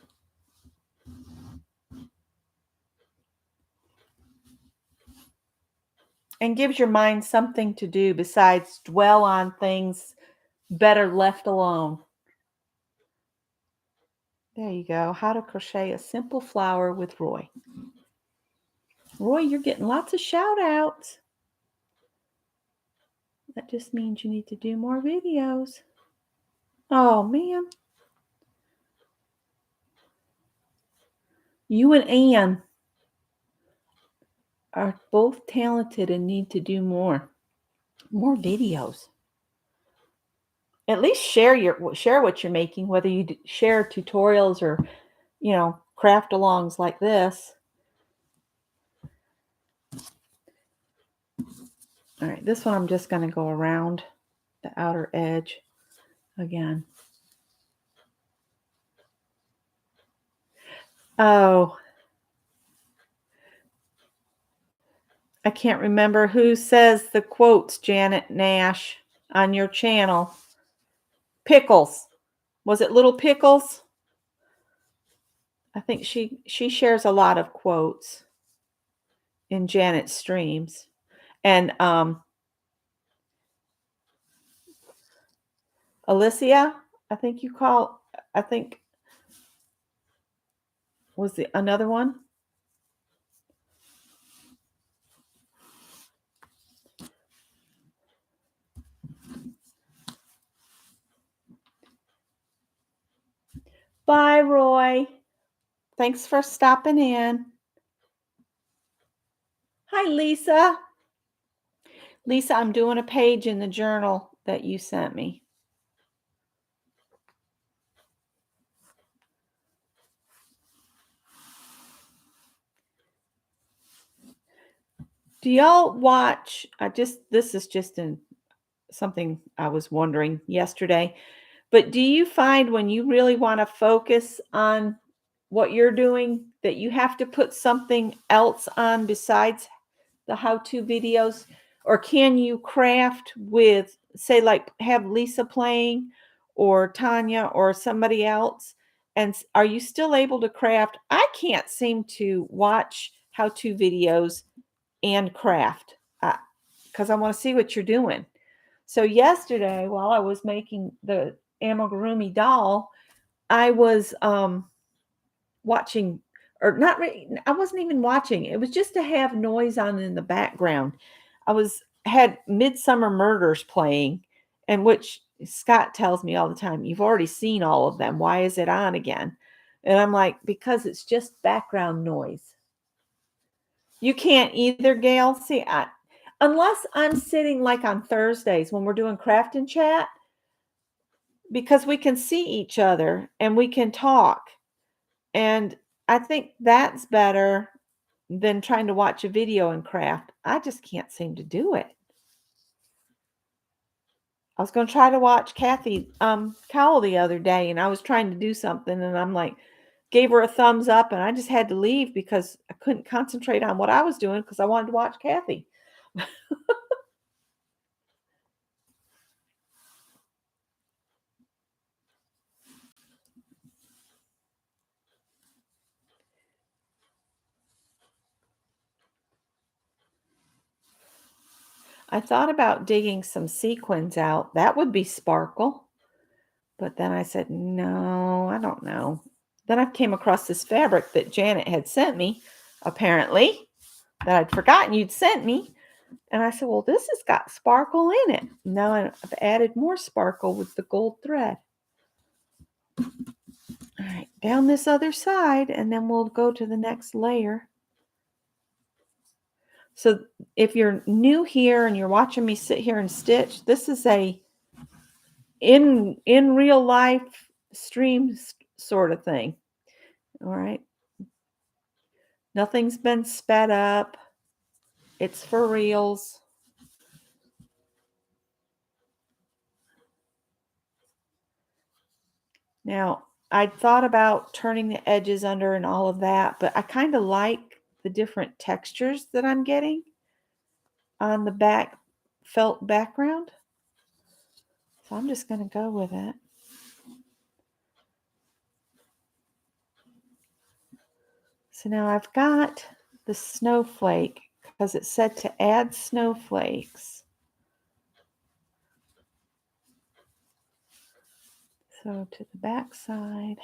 And gives your mind something to do besides dwell on things better left alone. There you go. How to crochet a simple flower with Roy. Roy, you're getting lots of shout outs. That just means you need to do more videos. Oh, man. You and Ann are both talented and need to do more videos. At least share what you're making, whether you share tutorials or, craft alongs like this. All right, this one I'm just going to go around the outer edge again. Oh, I can't remember who says the quotes, Janet Nash, on your channel. Pickles. Was it Little Pickles? I think she shares a lot of quotes in Janet's streams. And Alicia, I think was the another one. Bye, Roy. Thanks for stopping in. Hi, Lisa. Lisa, I'm doing a page in the journal that you sent me. Do y'all watch? This is just something I was wondering yesterday. But do you find when you really want to focus on what you're doing that you have to put something else on besides the how-to videos? Or can you craft with, say, like have Lisa playing or Tanya or somebody else? And are you still able to craft? I can't seem to watch how-to videos and craft because I want to see what you're doing. So yesterday, while I was making the amigurumi doll, I was watching, or not really, I wasn't even watching. It was just to have noise on in the background. Had Midsummer Murders playing, and which Scott tells me all the time, you've already seen all of them. Why is it on again? And I'm like, because it's just background noise. You can't either, Gail. See, unless I'm sitting like on Thursdays when we're doing craft and chat, because we can see each other and we can talk. And I think that's better than trying to watch a video and craft. I just can't seem to do it. I was going to try to watch Kathy Cowell the other day, and I was trying to do something, and I'm like, gave her a thumbs up, and I just had to leave because I couldn't concentrate on what I was doing because I wanted to watch Kathy. I thought about digging some sequins out. That would be sparkle. But then I said, no, I don't know. Then I came across this fabric that Janet had sent me, apparently, that I'd forgotten you'd sent me. And I said, well, this has got sparkle in it. Now I've added more sparkle with the gold thread. All right, down this other side, and then we'll go to the next layer. So if you're new here and you're watching me sit here and stitch, this is a in real life stream sort of thing. All right. Nothing's been sped up. It's for reals. Now, I thought about turning the edges under and all of that, but I kind of like the different textures that I'm getting on the back felt background. So I'm just going to go with it. So now I've got the snowflake because it said to add snowflakes. So to the back side.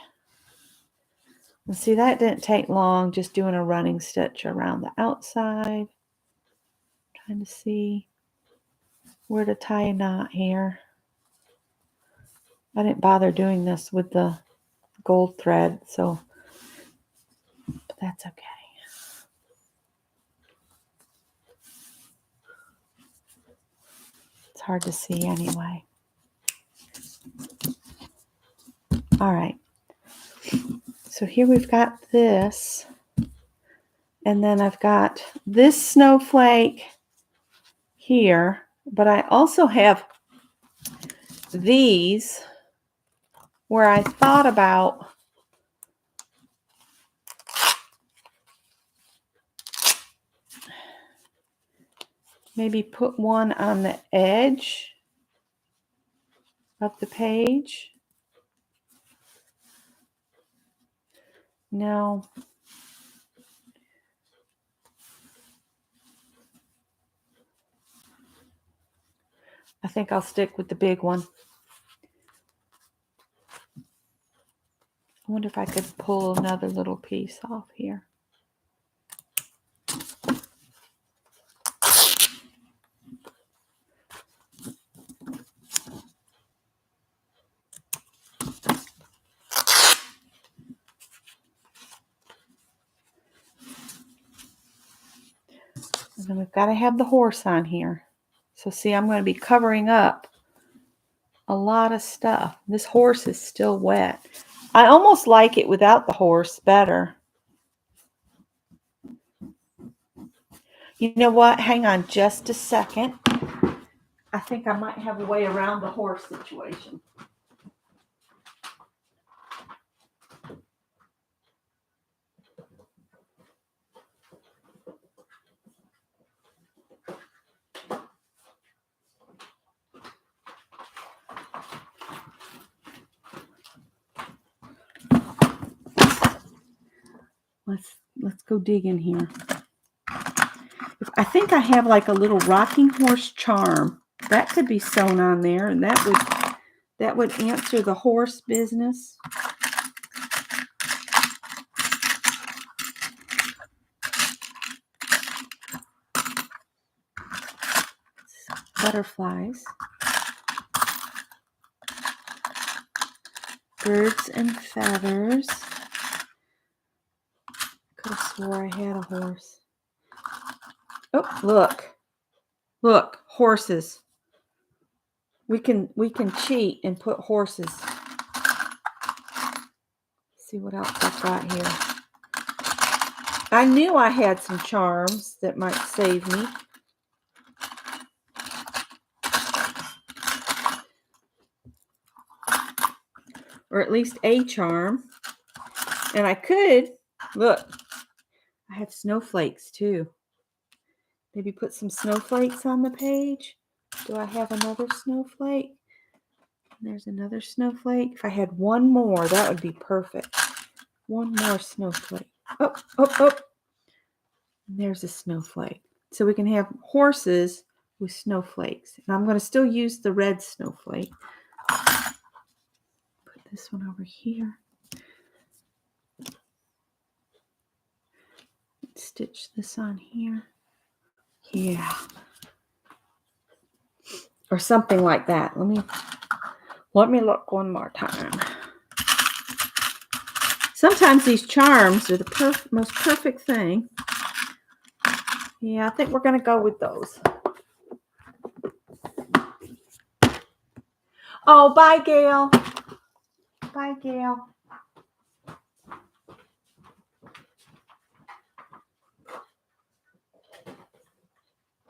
And see, that didn't take long, just doing a running stitch around the outside. Trying to see where to tie a knot here. I didn't bother doing this with the gold thread, so but that's okay. It's hard to see anyway. All right. So here we've got this. And then I've got this snowflake here, but I also have these where I thought about maybe put one on the edge of the page. No. I think I'll stick with the big one. I wonder if I could pull another little piece off here. And then we've got to have the horse on here. So see, I'm going to be covering up a lot of stuff. This horse is still wet. I almost like it without the horse better. You know what? Hang on just a second. I think I might have a way around the horse situation. Let's go dig in here. I think I have like a little rocking horse charm that could be sewn on there, and that would answer the horse business. Butterflies, birds and feathers. Could have swore I had a horse. Oh, look, horses. We can cheat and put horses. See what else I've got here. I knew I had some charms that might save me. Or at least a charm. And I could, look, I have snowflakes too. Maybe put some snowflakes on the page. Do I have another snowflake? There's another snowflake. If I had one more, that would be perfect. One more snowflake. Oh, oh, oh. And there's a snowflake. So we can have horses with snowflakes. And I'm going to still use the red snowflake. Put this one over here. Stitch this on here. Yeah. Or something like that. Let me look one more time. Sometimes these charms are the most perfect thing. Yeah, I think we're going to go with those. Oh, bye, Gail. Bye, Gail.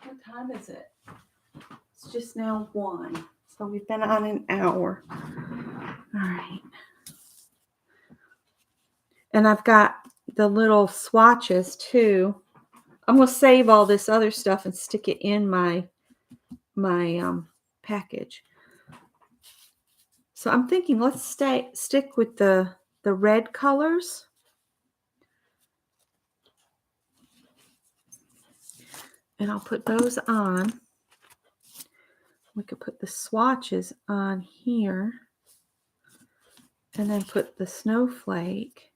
What time is it? It's just now 1. So we've been on an hour. All right. And I've got the little swatches too. I'm going to save all this other stuff and stick it in my package. So I'm thinking let's stick with the red colors. And I'll put those on. We could put the swatches on here. And then put the snowflake.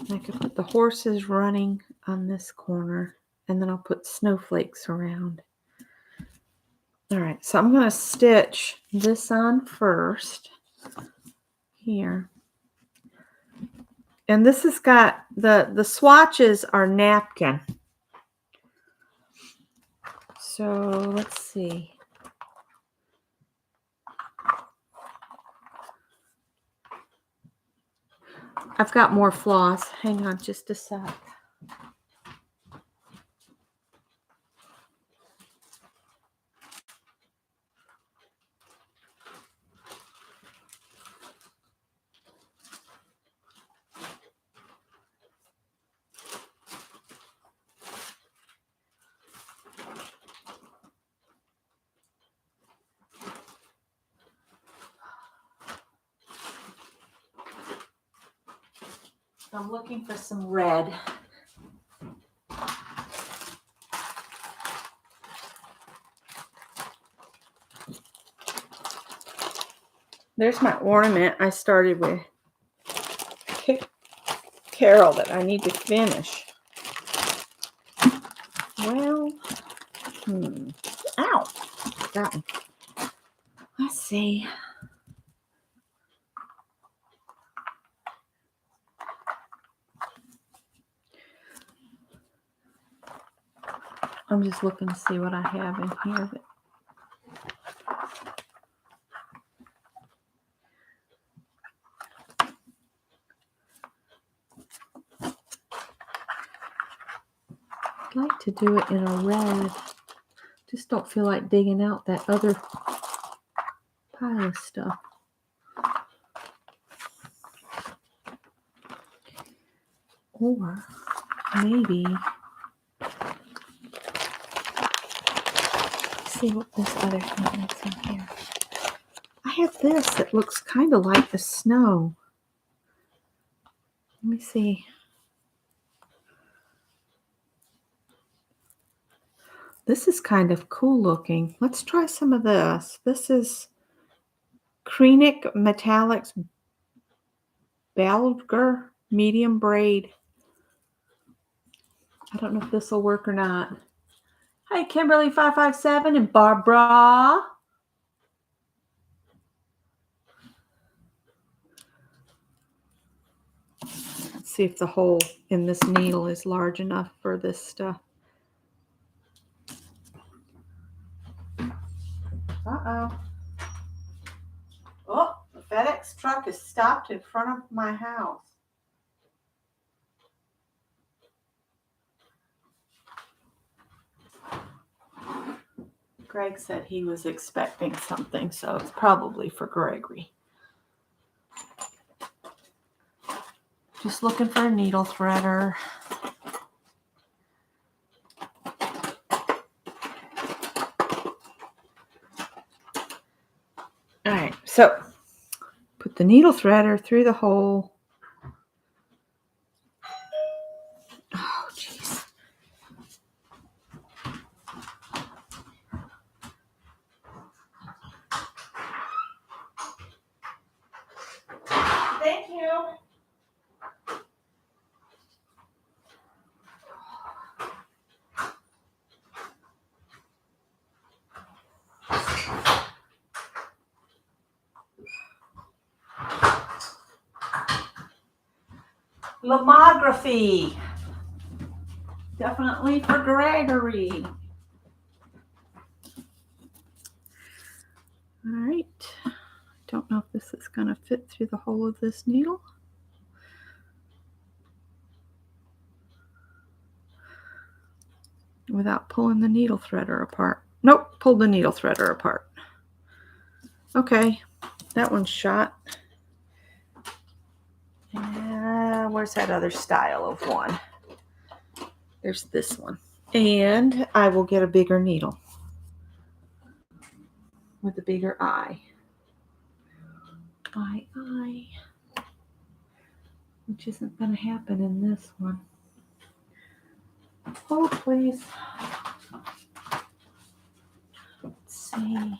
I could put the horses running on this corner, and then I'll put snowflakes around. All right, so I'm going to stitch this on first here. And this has got, the swatches are napkin. So let's see. I've got more floss. Hang on just a sec. I'm looking for some red. There's my ornament I started with Carol that I need to finish. Well, ow, got me. Let's see. I'm just looking to see what I have in here. I'd like to do it in a red. Just don't feel like digging out that other pile of stuff. Or maybe, see what this other thing is in here. I have this that looks kind of like the snow. Let me see. This is kind of cool looking. Let's try some of this. This is Krenik Metallics Balger medium braid. I don't know if this will work or not. Hi, Kimberly557 and Barbara. Let's see if the hole in this needle is large enough for this stuff. Uh-oh. Oh, the FedEx truck is stopped in front of my house. Greg said he was expecting something, so it's probably for Gregory. Just looking for a needle threader. All right, so put the needle threader through the hole. Oh, jeez. Thank you. Lomography. Definitely for Gregory. All right. Don't know if this is going to fit through the hole of this needle. Without pulling the needle threader apart. Nope, pulled the needle threader apart. Okay, that one's shot. Where's that other style of one? There's this one. And I will get a bigger needle with a bigger eye. Eye. Which isn't going to happen in this one. Oh, please. Let's see.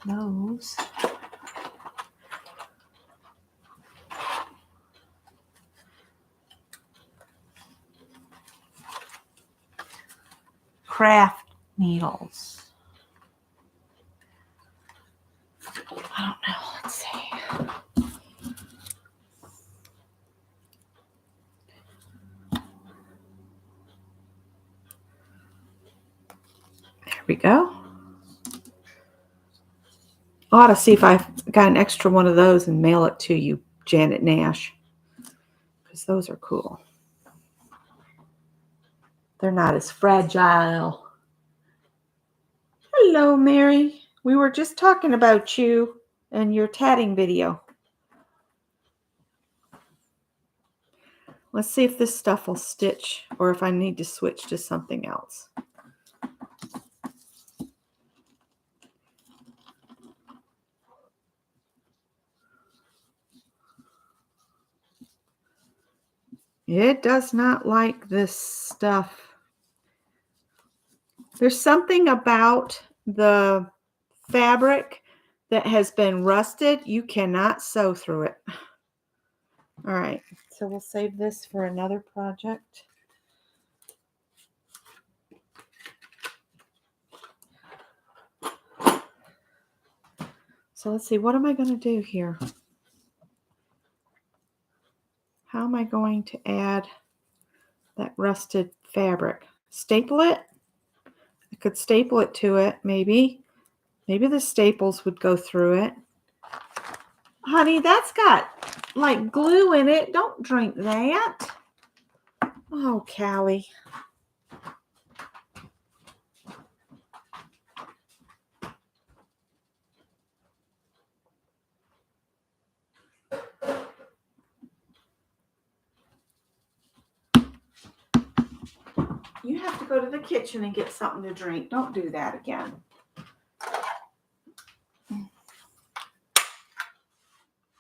Those. Craft needles. I don't know. Let's see. There we go. I ought to see if I've got an extra one of those and mail it to you, Janet Nash. Because those are cool. They're not as fragile. Hello, Mary. We were just talking about you and your tatting video. Let's see if this stuff will stitch or if I need to switch to something else. It does not like this stuff. There's something about the fabric that has been rusted. You cannot sew through it. All right, so we'll save this for another project. So let's see, what am I going to do here? How am I going to add that rusted fabric? Staple it? I could staple it to it, maybe. Maybe the staples would go through it. Honey, that's got like glue in it. Don't drink that. Oh, Callie. You have to go to the kitchen and get something to drink. Don't do that again.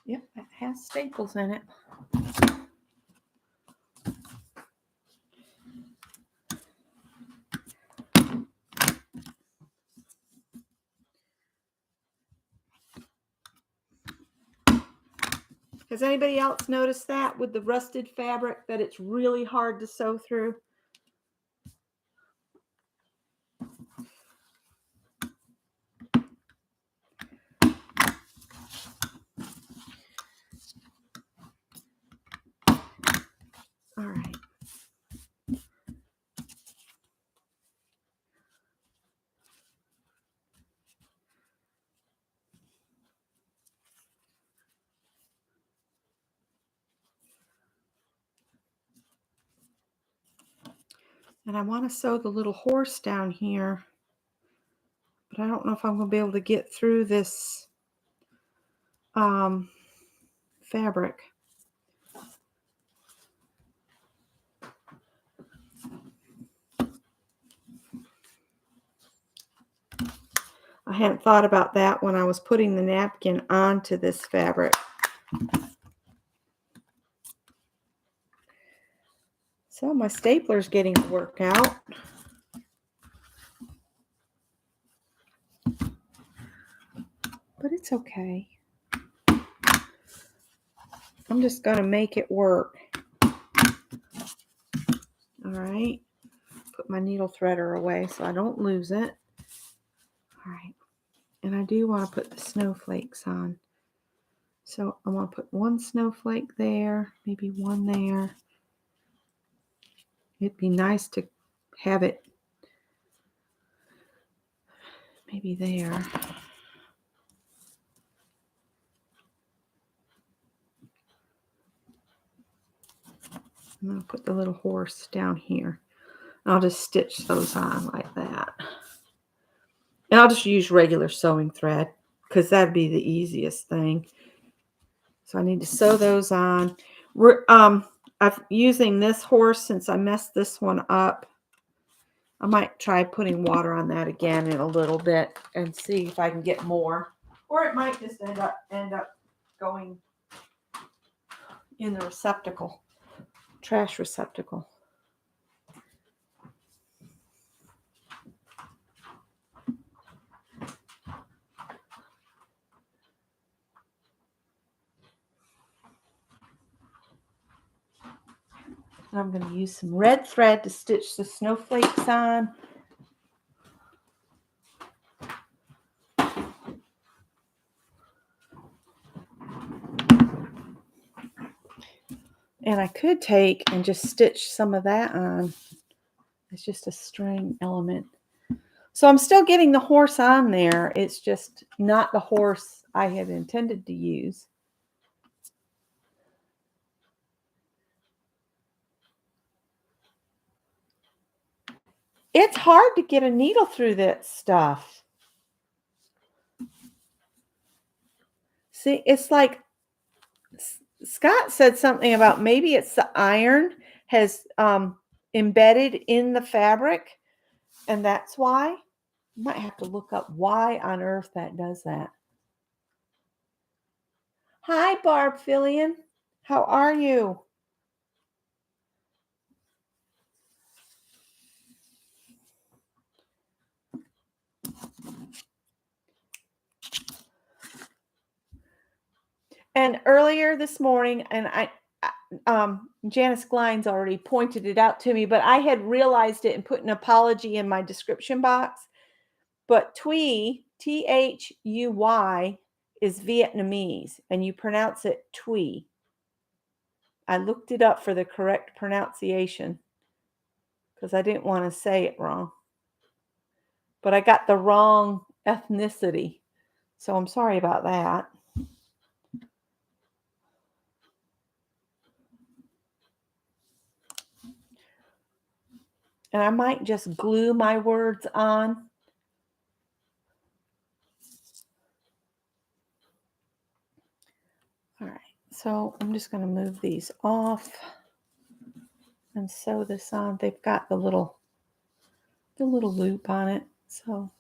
Yep, it has staples in it. Has anybody else noticed that with the rusted fabric that it's really hard to sew through? All right. And I want to sew the little horse down here, but I don't know if I'm going to be able to get through this fabric. I hadn't thought about that when I was putting the napkin onto this fabric. So my stapler's getting to work out. But it's okay. I'm just going to make it work. All right. Put my needle threader away so I don't lose it. All right. And I do want to put the snowflakes on. So I want to put one snowflake there, maybe one there. It'd be nice to have it maybe there. I'm going to put the little horse down here. I'll just stitch those on like that. And I'll just use regular sewing thread because that'd be the easiest thing. So I need to sew those on. I'm using this horse since I messed this one up. I might try putting water on that again in a little bit and see if I can get more. Or it might just end up going in the receptacle, trash receptacle. And I'm going to use some red thread to stitch the snowflakes on. And I could take and just stitch some of that on. It's just a string element. So I'm still getting the horse on there. It's just not the horse I had intended to use. It's hard to get a needle through that stuff. See, it's like Scott said something about maybe it's the iron has embedded in the fabric, and that's why. You might have to look up why on earth that does that. Hi, Barb Fillion. How are you? And earlier this morning, and Janice Glines already pointed it out to me, but I had realized it and put an apology in my description box. But Thuy, Thuy, is Vietnamese, and you pronounce it Thuy. I looked it up for the correct pronunciation because I didn't want to say it wrong. But I got the wrong ethnicity, so I'm sorry about that. And I might just glue my words on. All right, so I'm just going to move these off and sew this on. They've got the little loop on it, so.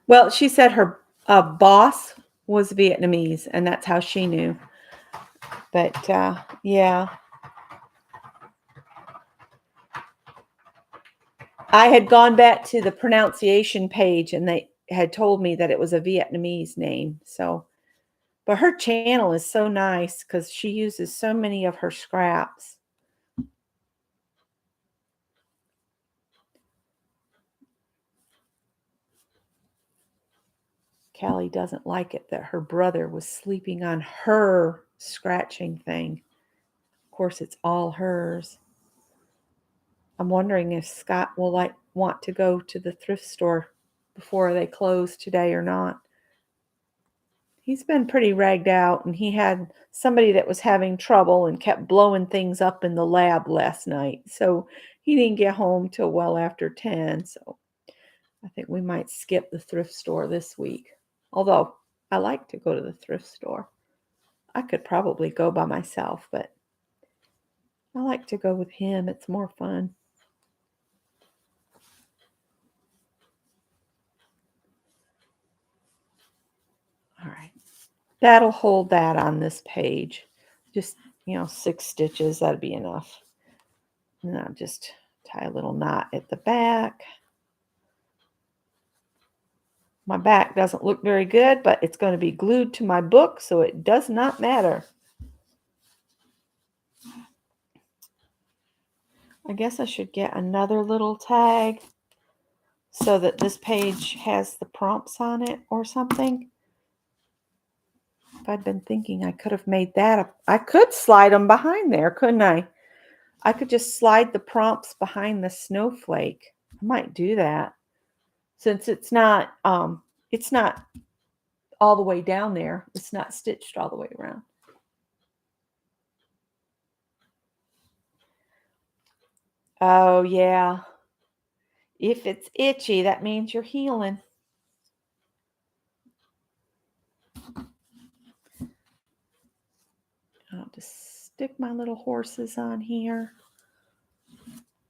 Well, she said her boss was Vietnamese, and that's how she knew. But yeah. I had gone back to the pronunciation page, and they had told me that it was a Vietnamese name. So, but her channel is so nice because she uses so many of her scraps. Callie doesn't like it that her brother was sleeping on her scratching thing. Of course, it's all hers. I'm wondering if Scott will want to go to the thrift store before they close today or not. he's been pretty ragged out, and he had somebody that was having trouble and kept blowing things up in the lab last night. So he didn't get home till well after 10. So I think we might skip the thrift store this week. Although I like to go to the thrift store. I could probably go by myself, but I like to go with him. It's more fun. All right. That'll hold that on this page. Just, 6 stitches, that'd be enough. And I'll just tie a little knot at the back. My back doesn't look very good, but it's going to be glued to my book, so it does not matter. I guess I should get another little tag so that this page has the prompts on it or something. If I'd been thinking, I could have made that up. I could slide them behind there, couldn't I? I could just slide the prompts behind the snowflake. I might do that since it's not all the way down there. It's not stitched all the way around. Oh, yeah. If it's itchy, that means you're healing. I'll just stick my little horses on here.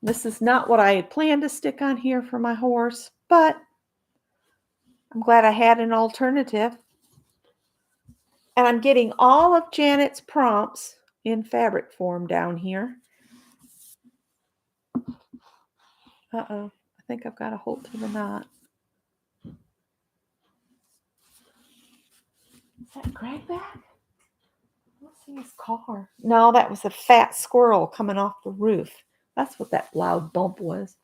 This is not what I had planned to stick on here for my horse, but I'm glad I had an alternative. And I'm getting all of Janet's prompts in fabric form down here. Uh-oh, I think I've got a hold to the knot. Is that Greg back? Let's see his car. No, that was a fat squirrel coming off the roof. That's what that loud bump was.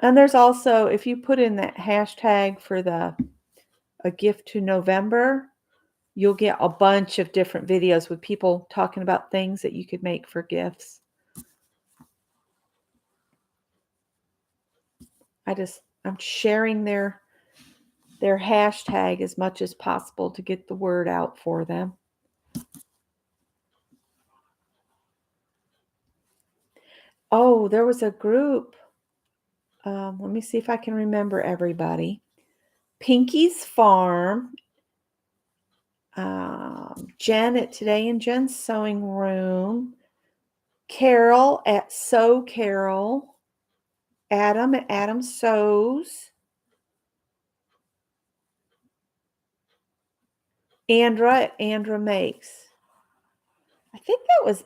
And there's also, if you put in that hashtag for a gift to November, you'll get a bunch of different videos with people talking about things that you could make for gifts. I'm sharing their hashtag as much as possible to get the word out for them. Oh, there was a group. Let me see if I can remember everybody. Pinky's Farm, Janet today in Jen's sewing room, Carol at Sew Carol, Adam at Adam Sews, Andra at Andra Makes. I think that was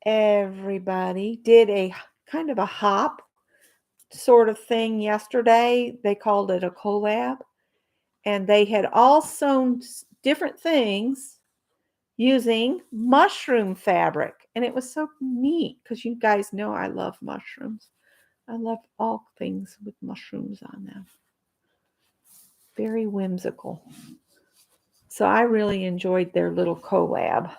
everybody. Did a kind of a hop sort of thing yesterday. They called it a collab. And they had all sewn different things using mushroom fabric. And it was so neat because you guys know I love mushrooms. I love all things with mushrooms on them. Very whimsical. So I really enjoyed their little collab.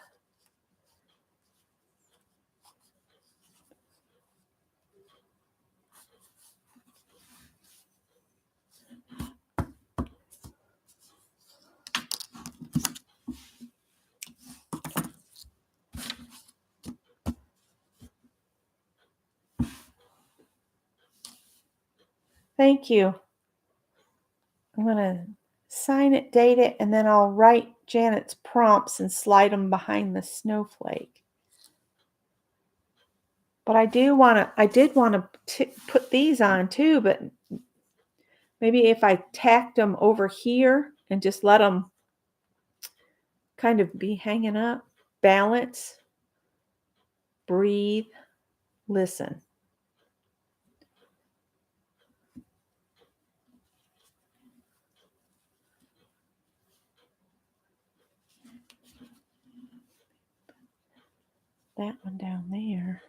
Thank you. I'm going to sign it, date it, and then I'll write Janet's prompts and slide them behind the snowflake. But I did want to put these on too, but maybe if I tacked them over here and just let them kind of be hanging up, balance, breathe, listen. That one down there.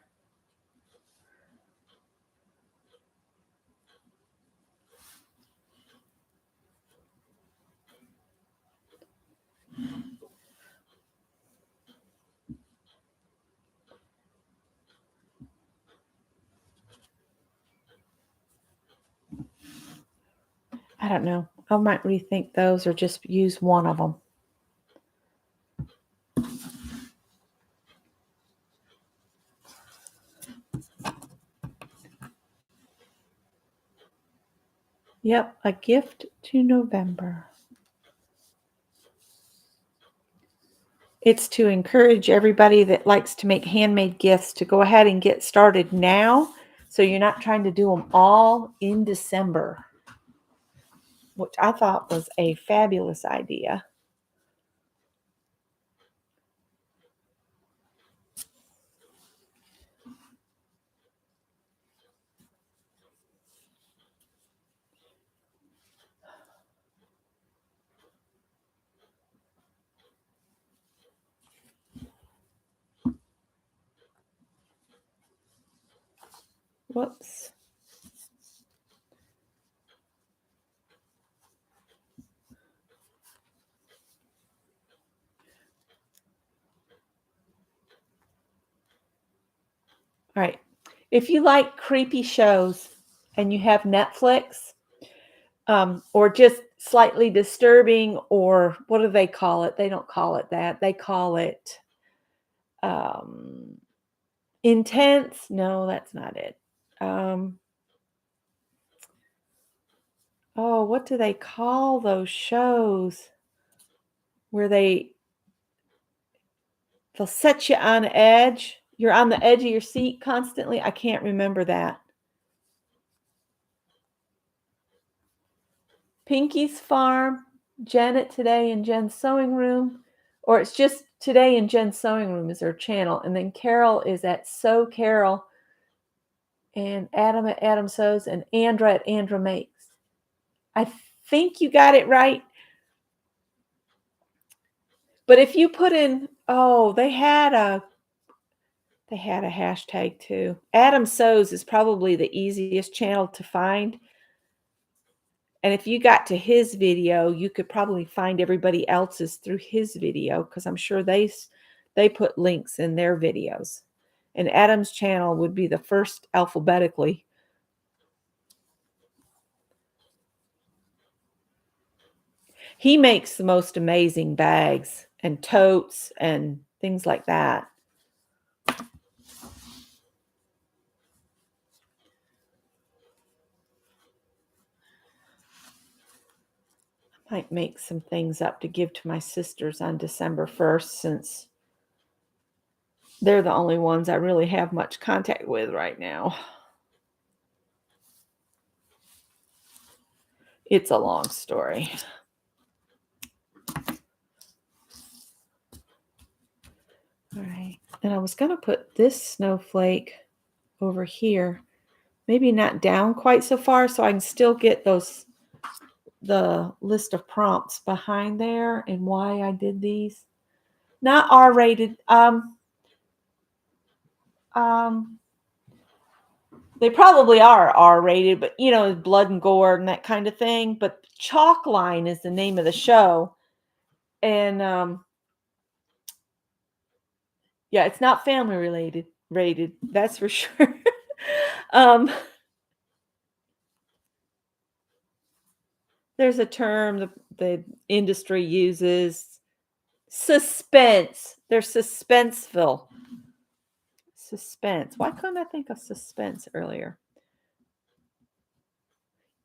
I don't know. I might rethink those or just use one of them. Yep, a gift to November. It's to encourage everybody that likes to make handmade gifts to go ahead and get started now, so you're not trying to do them all in December, which I thought was a fabulous idea. Whoops. All right. If you like creepy shows and you have Netflix, or just slightly disturbing, or what do they call it? They don't call it that. They call it intense. No, that's not it. Oh, what do they call those shows where they'll set you on edge? You're on the edge of your seat constantly. I can't remember that. Pinky's Farm, Janet Today, and Jen's Sewing Room, or it's just Today and Jen's Sewing Room is their channel, and then Carol is at Sew Carol, and Adam at Adam Sews, and Andra at Andra Makes. I think you got it right. But if you put in, they had a hashtag too. Adam Sews is probably the easiest channel to find. And if you got to his video, you could probably find everybody else's through his video, because I'm sure they put links in their videos. And Adam's channel would be the first alphabetically. He makes the most amazing bags and totes and things like that. I might make some things up to give to my sisters on December 1st, since they're the only ones I really have much contact with right now. It's a long story. All right. And I was going to put this snowflake over here, maybe not down quite so far, so I can still get the list of prompts behind there and why I did these. Not R-rated. They probably are R-rated, but blood and gore and that kind of thing. But Chalkline is the name of the show. And yeah, it's not family rated, that's for sure. There's a term the industry uses, suspense. They're suspenseful. Suspense. Why couldn't I think of suspense earlier?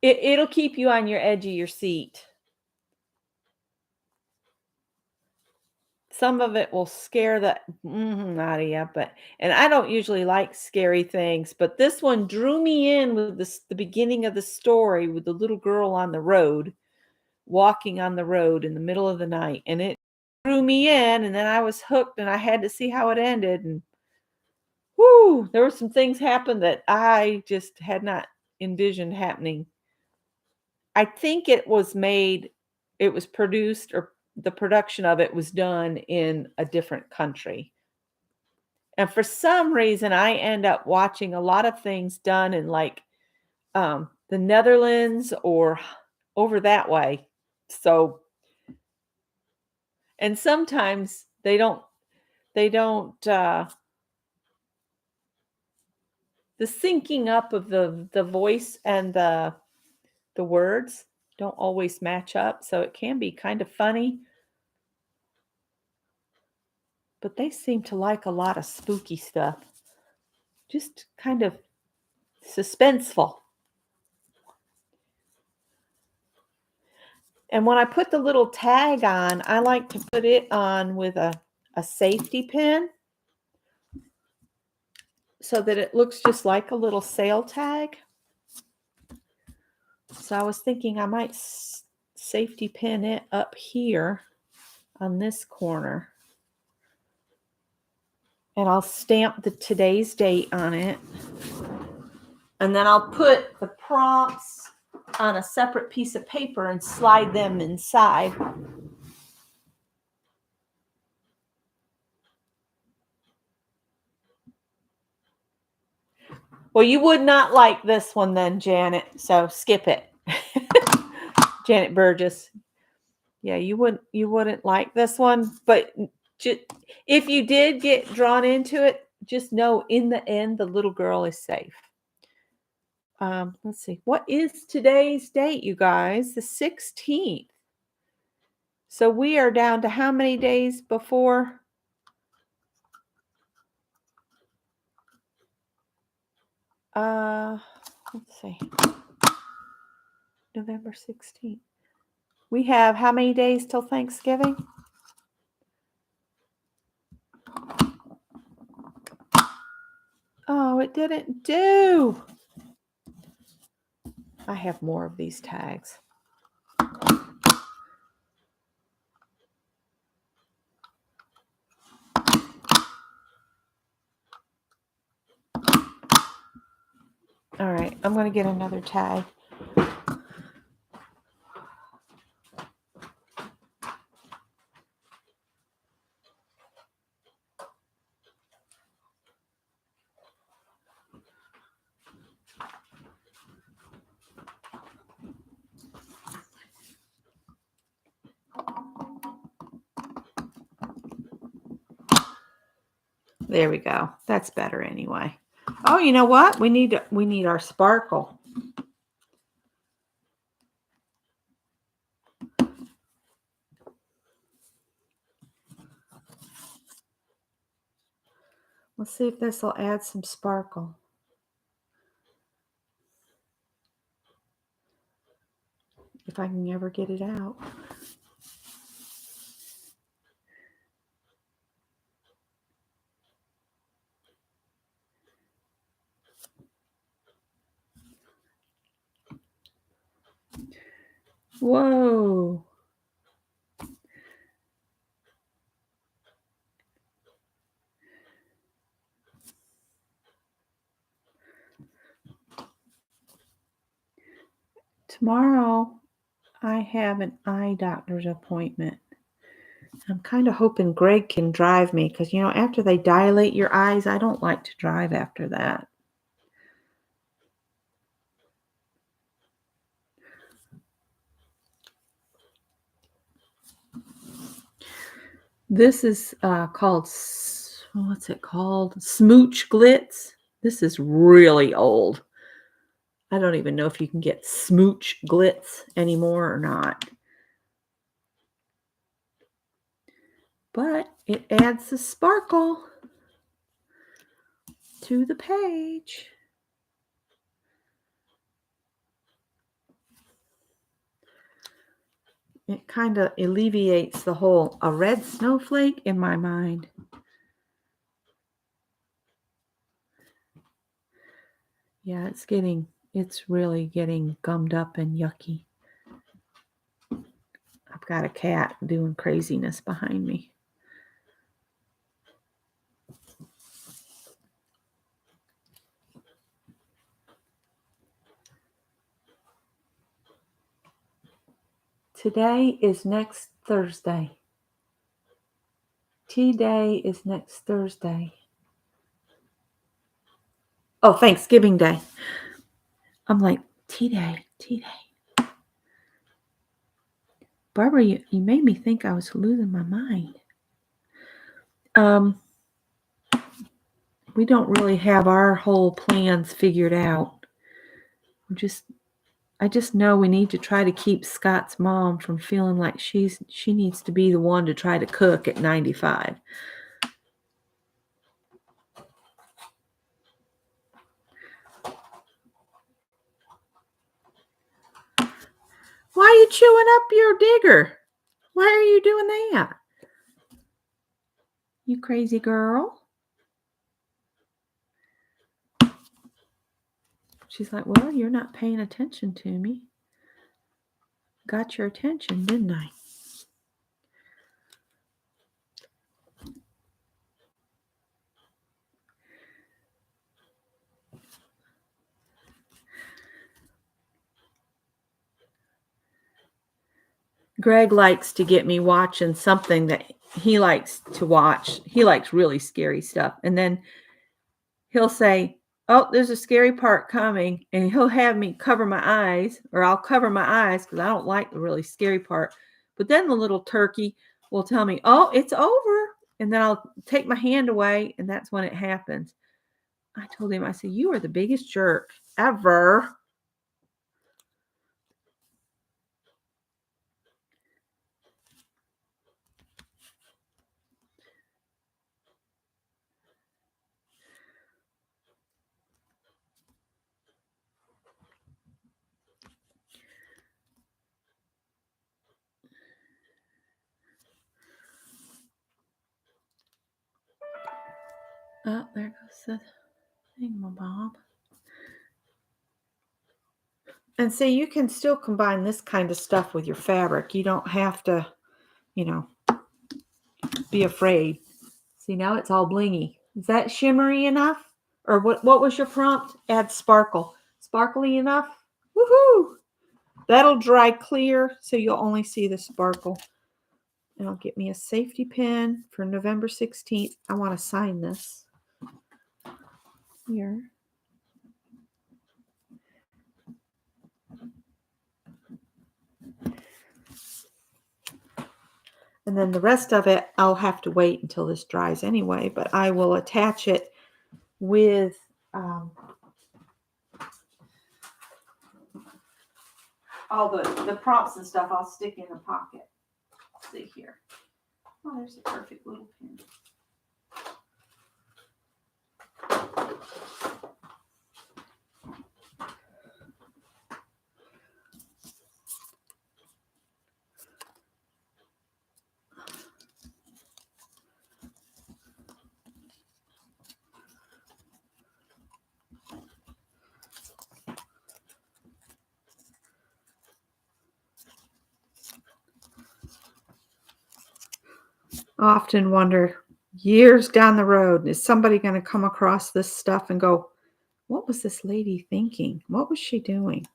It'll keep you on your edge of your seat. Some of it will scare the out of you, and I don't usually like scary things, but this one drew me in with the beginning of the story with the little girl on the road, walking on the road in the middle of the night, and it drew me in, and then I was hooked, and I had to see how it ended, and whoo, there were some things happened that I just had not envisioned happening. I think it was produced, or the production of it was done in a different country. And for some reason, I end up watching a lot of things done in like the Netherlands or over that way. So, and sometimes they don't, the syncing up of the voice and the words don't always match up, so it can be kind of funny. But they seem to like a lot of spooky stuff. Just kind of suspenseful. And when I put the little tag on, I like to put it on with a safety pin so that it looks just like a little sale tag. So I was thinking I might safety pin it up here on this corner. And I'll stamp the today's date on it. And then I'll put the prompts on a separate piece of paper and slide them inside. Well, you would not like this one then, Janet, so skip it. Janet Burgess. Yeah, you wouldn't like this one, but if you did get drawn into it, just know in the end the little girl is safe. Let's see. What is today's date, you guys? The 16th. So we are down to how many days before? Let's see. November 16th. We have how many days till Thanksgiving? Oh, it didn't do. I have more of these tags. All right, I'm going to get another tag. There we go. That's better anyway. Oh, you know what? We need our sparkle. Let's see if this will add some sparkle. If I can ever get it out. Whoa. Tomorrow, I have an eye doctor's appointment. I'm kind of hoping Greg can drive me because, after they dilate your eyes, I don't like to drive after that. This is called, what's it called? Smooch Glitz. This is really old. I don't even know if you can get Smooch Glitz anymore or not. But it adds the sparkle to the page. It kind of alleviates the whole a red snowflake in my mind. Yeah, it's really getting gummed up and yucky. I've got a cat doing craziness behind me. Today is next Thursday. T-Day is next Thursday. Oh, Thanksgiving Day. I'm like, T-Day. Barbara, you made me think I was losing my mind. We don't really have our whole plans figured out. We're just I just know we need to try to keep Scott's mom from feeling like she needs to be the one to try to cook at 95. Why are you chewing up your digger? Why are you doing that? You crazy girl. She's like, well, you're not paying attention to me. Got your attention, didn't I? Greg likes to get me watching something that he likes to watch. He likes really scary stuff. And then he'll say, oh, there's a scary part coming. And he'll have me cover my eyes, or I'll cover my eyes because I don't like the really scary part. But then the little turkey will tell me, oh, it's over. And then I'll take my hand away, and that's when it happens. I told him, I said, you are the biggest jerk ever. Oh, there goes the thingamabob. And see, you can still combine this kind of stuff with your fabric. You don't have to, be afraid. See, now it's all blingy. Is that shimmery enough? Or what was your prompt? Add sparkle. Sparkly enough? Woohoo! That'll dry clear, so you'll only see the sparkle. And I'll get me a safety pin for November 16th. I want to sign this here. And then the rest of it, I'll have to wait until this dries anyway, but I will attach it with all the prompts and stuff. I'll stick in a pocket. Let's see here. Oh, there's a perfect little pin. I often wonder, years down the road, is somebody going to come across this stuff and go, what was this lady thinking? What was she doing?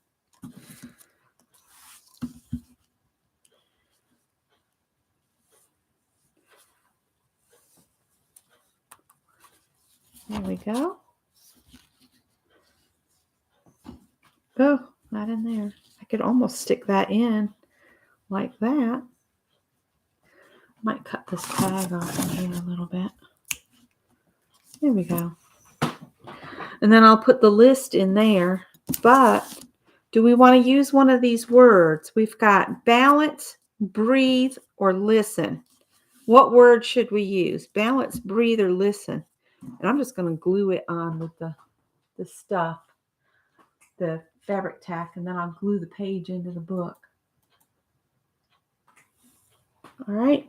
There we go. Oh, not in there. I could almost stick that in like that. Might cut this tag off in here a little bit. There we go. And then I'll put the list in there. But do we want to use one of these words? We've got balance, breathe, or listen. What word should we use? Balance, breathe, or listen? And I'm just going to glue it on with the stuff, the fabric tack, and then I'll glue the page into the book. All right.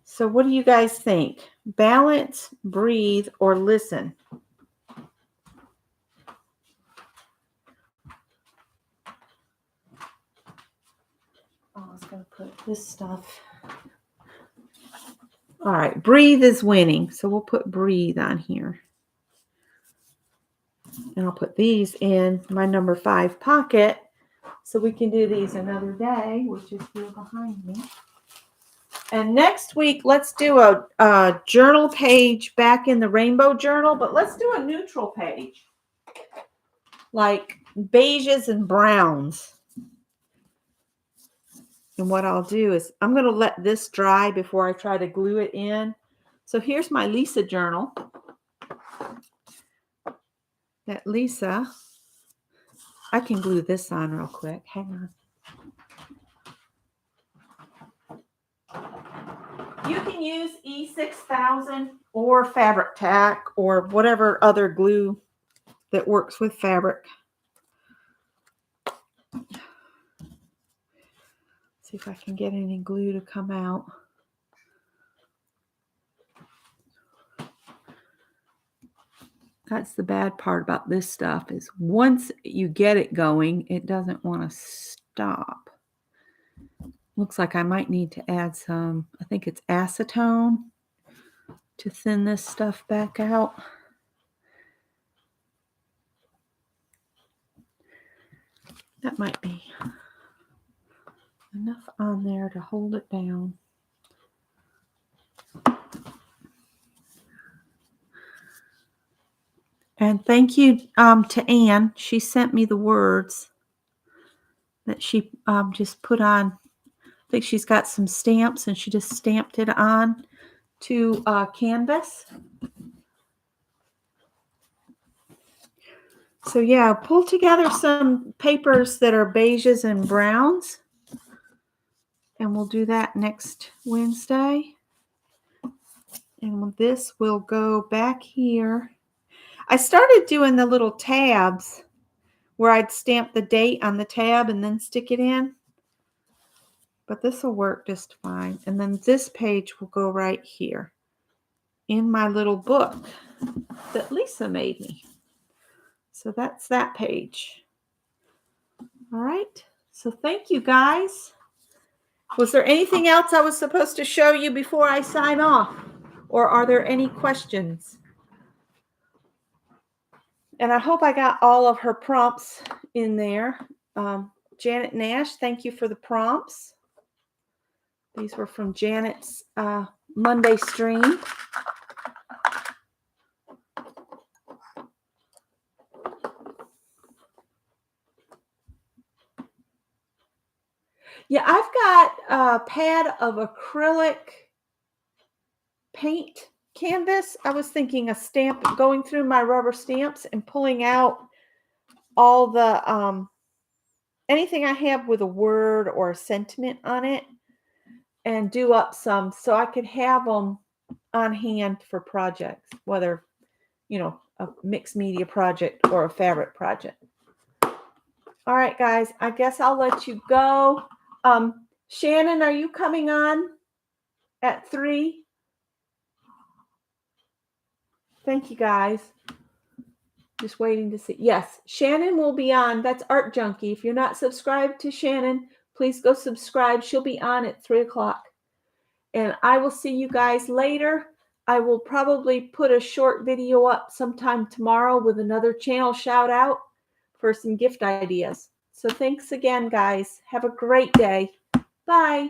So what do you guys think? Balance, breathe, or listen? Oh, I was going to put this stuff. All right. Breathe is winning. So we'll put breathe on here. And I'll put these in my number 5 pocket. So we can do these another day, which is here behind me. And next week, let's do a journal page back in the rainbow journal, but let's do a neutral page, like beiges and browns. And what I'll do is I'm going to let this dry before I try to glue it in. So here's my Lisa journal that Lisa, I can glue this on real quick. Hang on. You can use E6000 or fabric tack or whatever other glue that works with fabric. See if I can get any glue to come out. That's the bad part about this stuff is once you get it going, it doesn't want to stop. Looks like I might need to add some, I think it's acetone to thin this stuff back out. That might be enough on there to hold it down. And thank you to Anne. She sent me the words that she just put on. I think she's got some stamps and she just stamped it on to canvas. So yeah, pull together some papers that are beiges and browns. And we'll do that next Wednesday. And this will go back here. I started doing the little tabs where I'd stamp the date on the tab and then stick it in. But this will work just fine. And then this page will go right here in my little book that Lisa made me. So that's that page. All right. So thank you guys. Was there anything else I was supposed to show you before I sign off? Or are there any questions? And I hope I got all of her prompts in there. Janet Nash, thank you for the prompts. These were from Janet's Monday stream. Yeah, I've got a pad of acrylic paint canvas. I was thinking a stamp, going through my rubber stamps and pulling out all the anything I have with a word or a sentiment on it and do up some so I could have them on hand for projects, whether, you know, a mixed media project or a fabric project. All right, guys, I guess I'll let you go. Shannon, are you coming on at 3? Thank you, guys. Just waiting to see. Yes, Shannon will be on. That's Art Junkie. If you're not subscribed to Shannon, please go subscribe. She'll be on at 3 o'clock. And I will see you guys later. I will probably put a short video up sometime tomorrow with another channel shout out for some gift ideas. So thanks again, guys. Have a great day. Bye.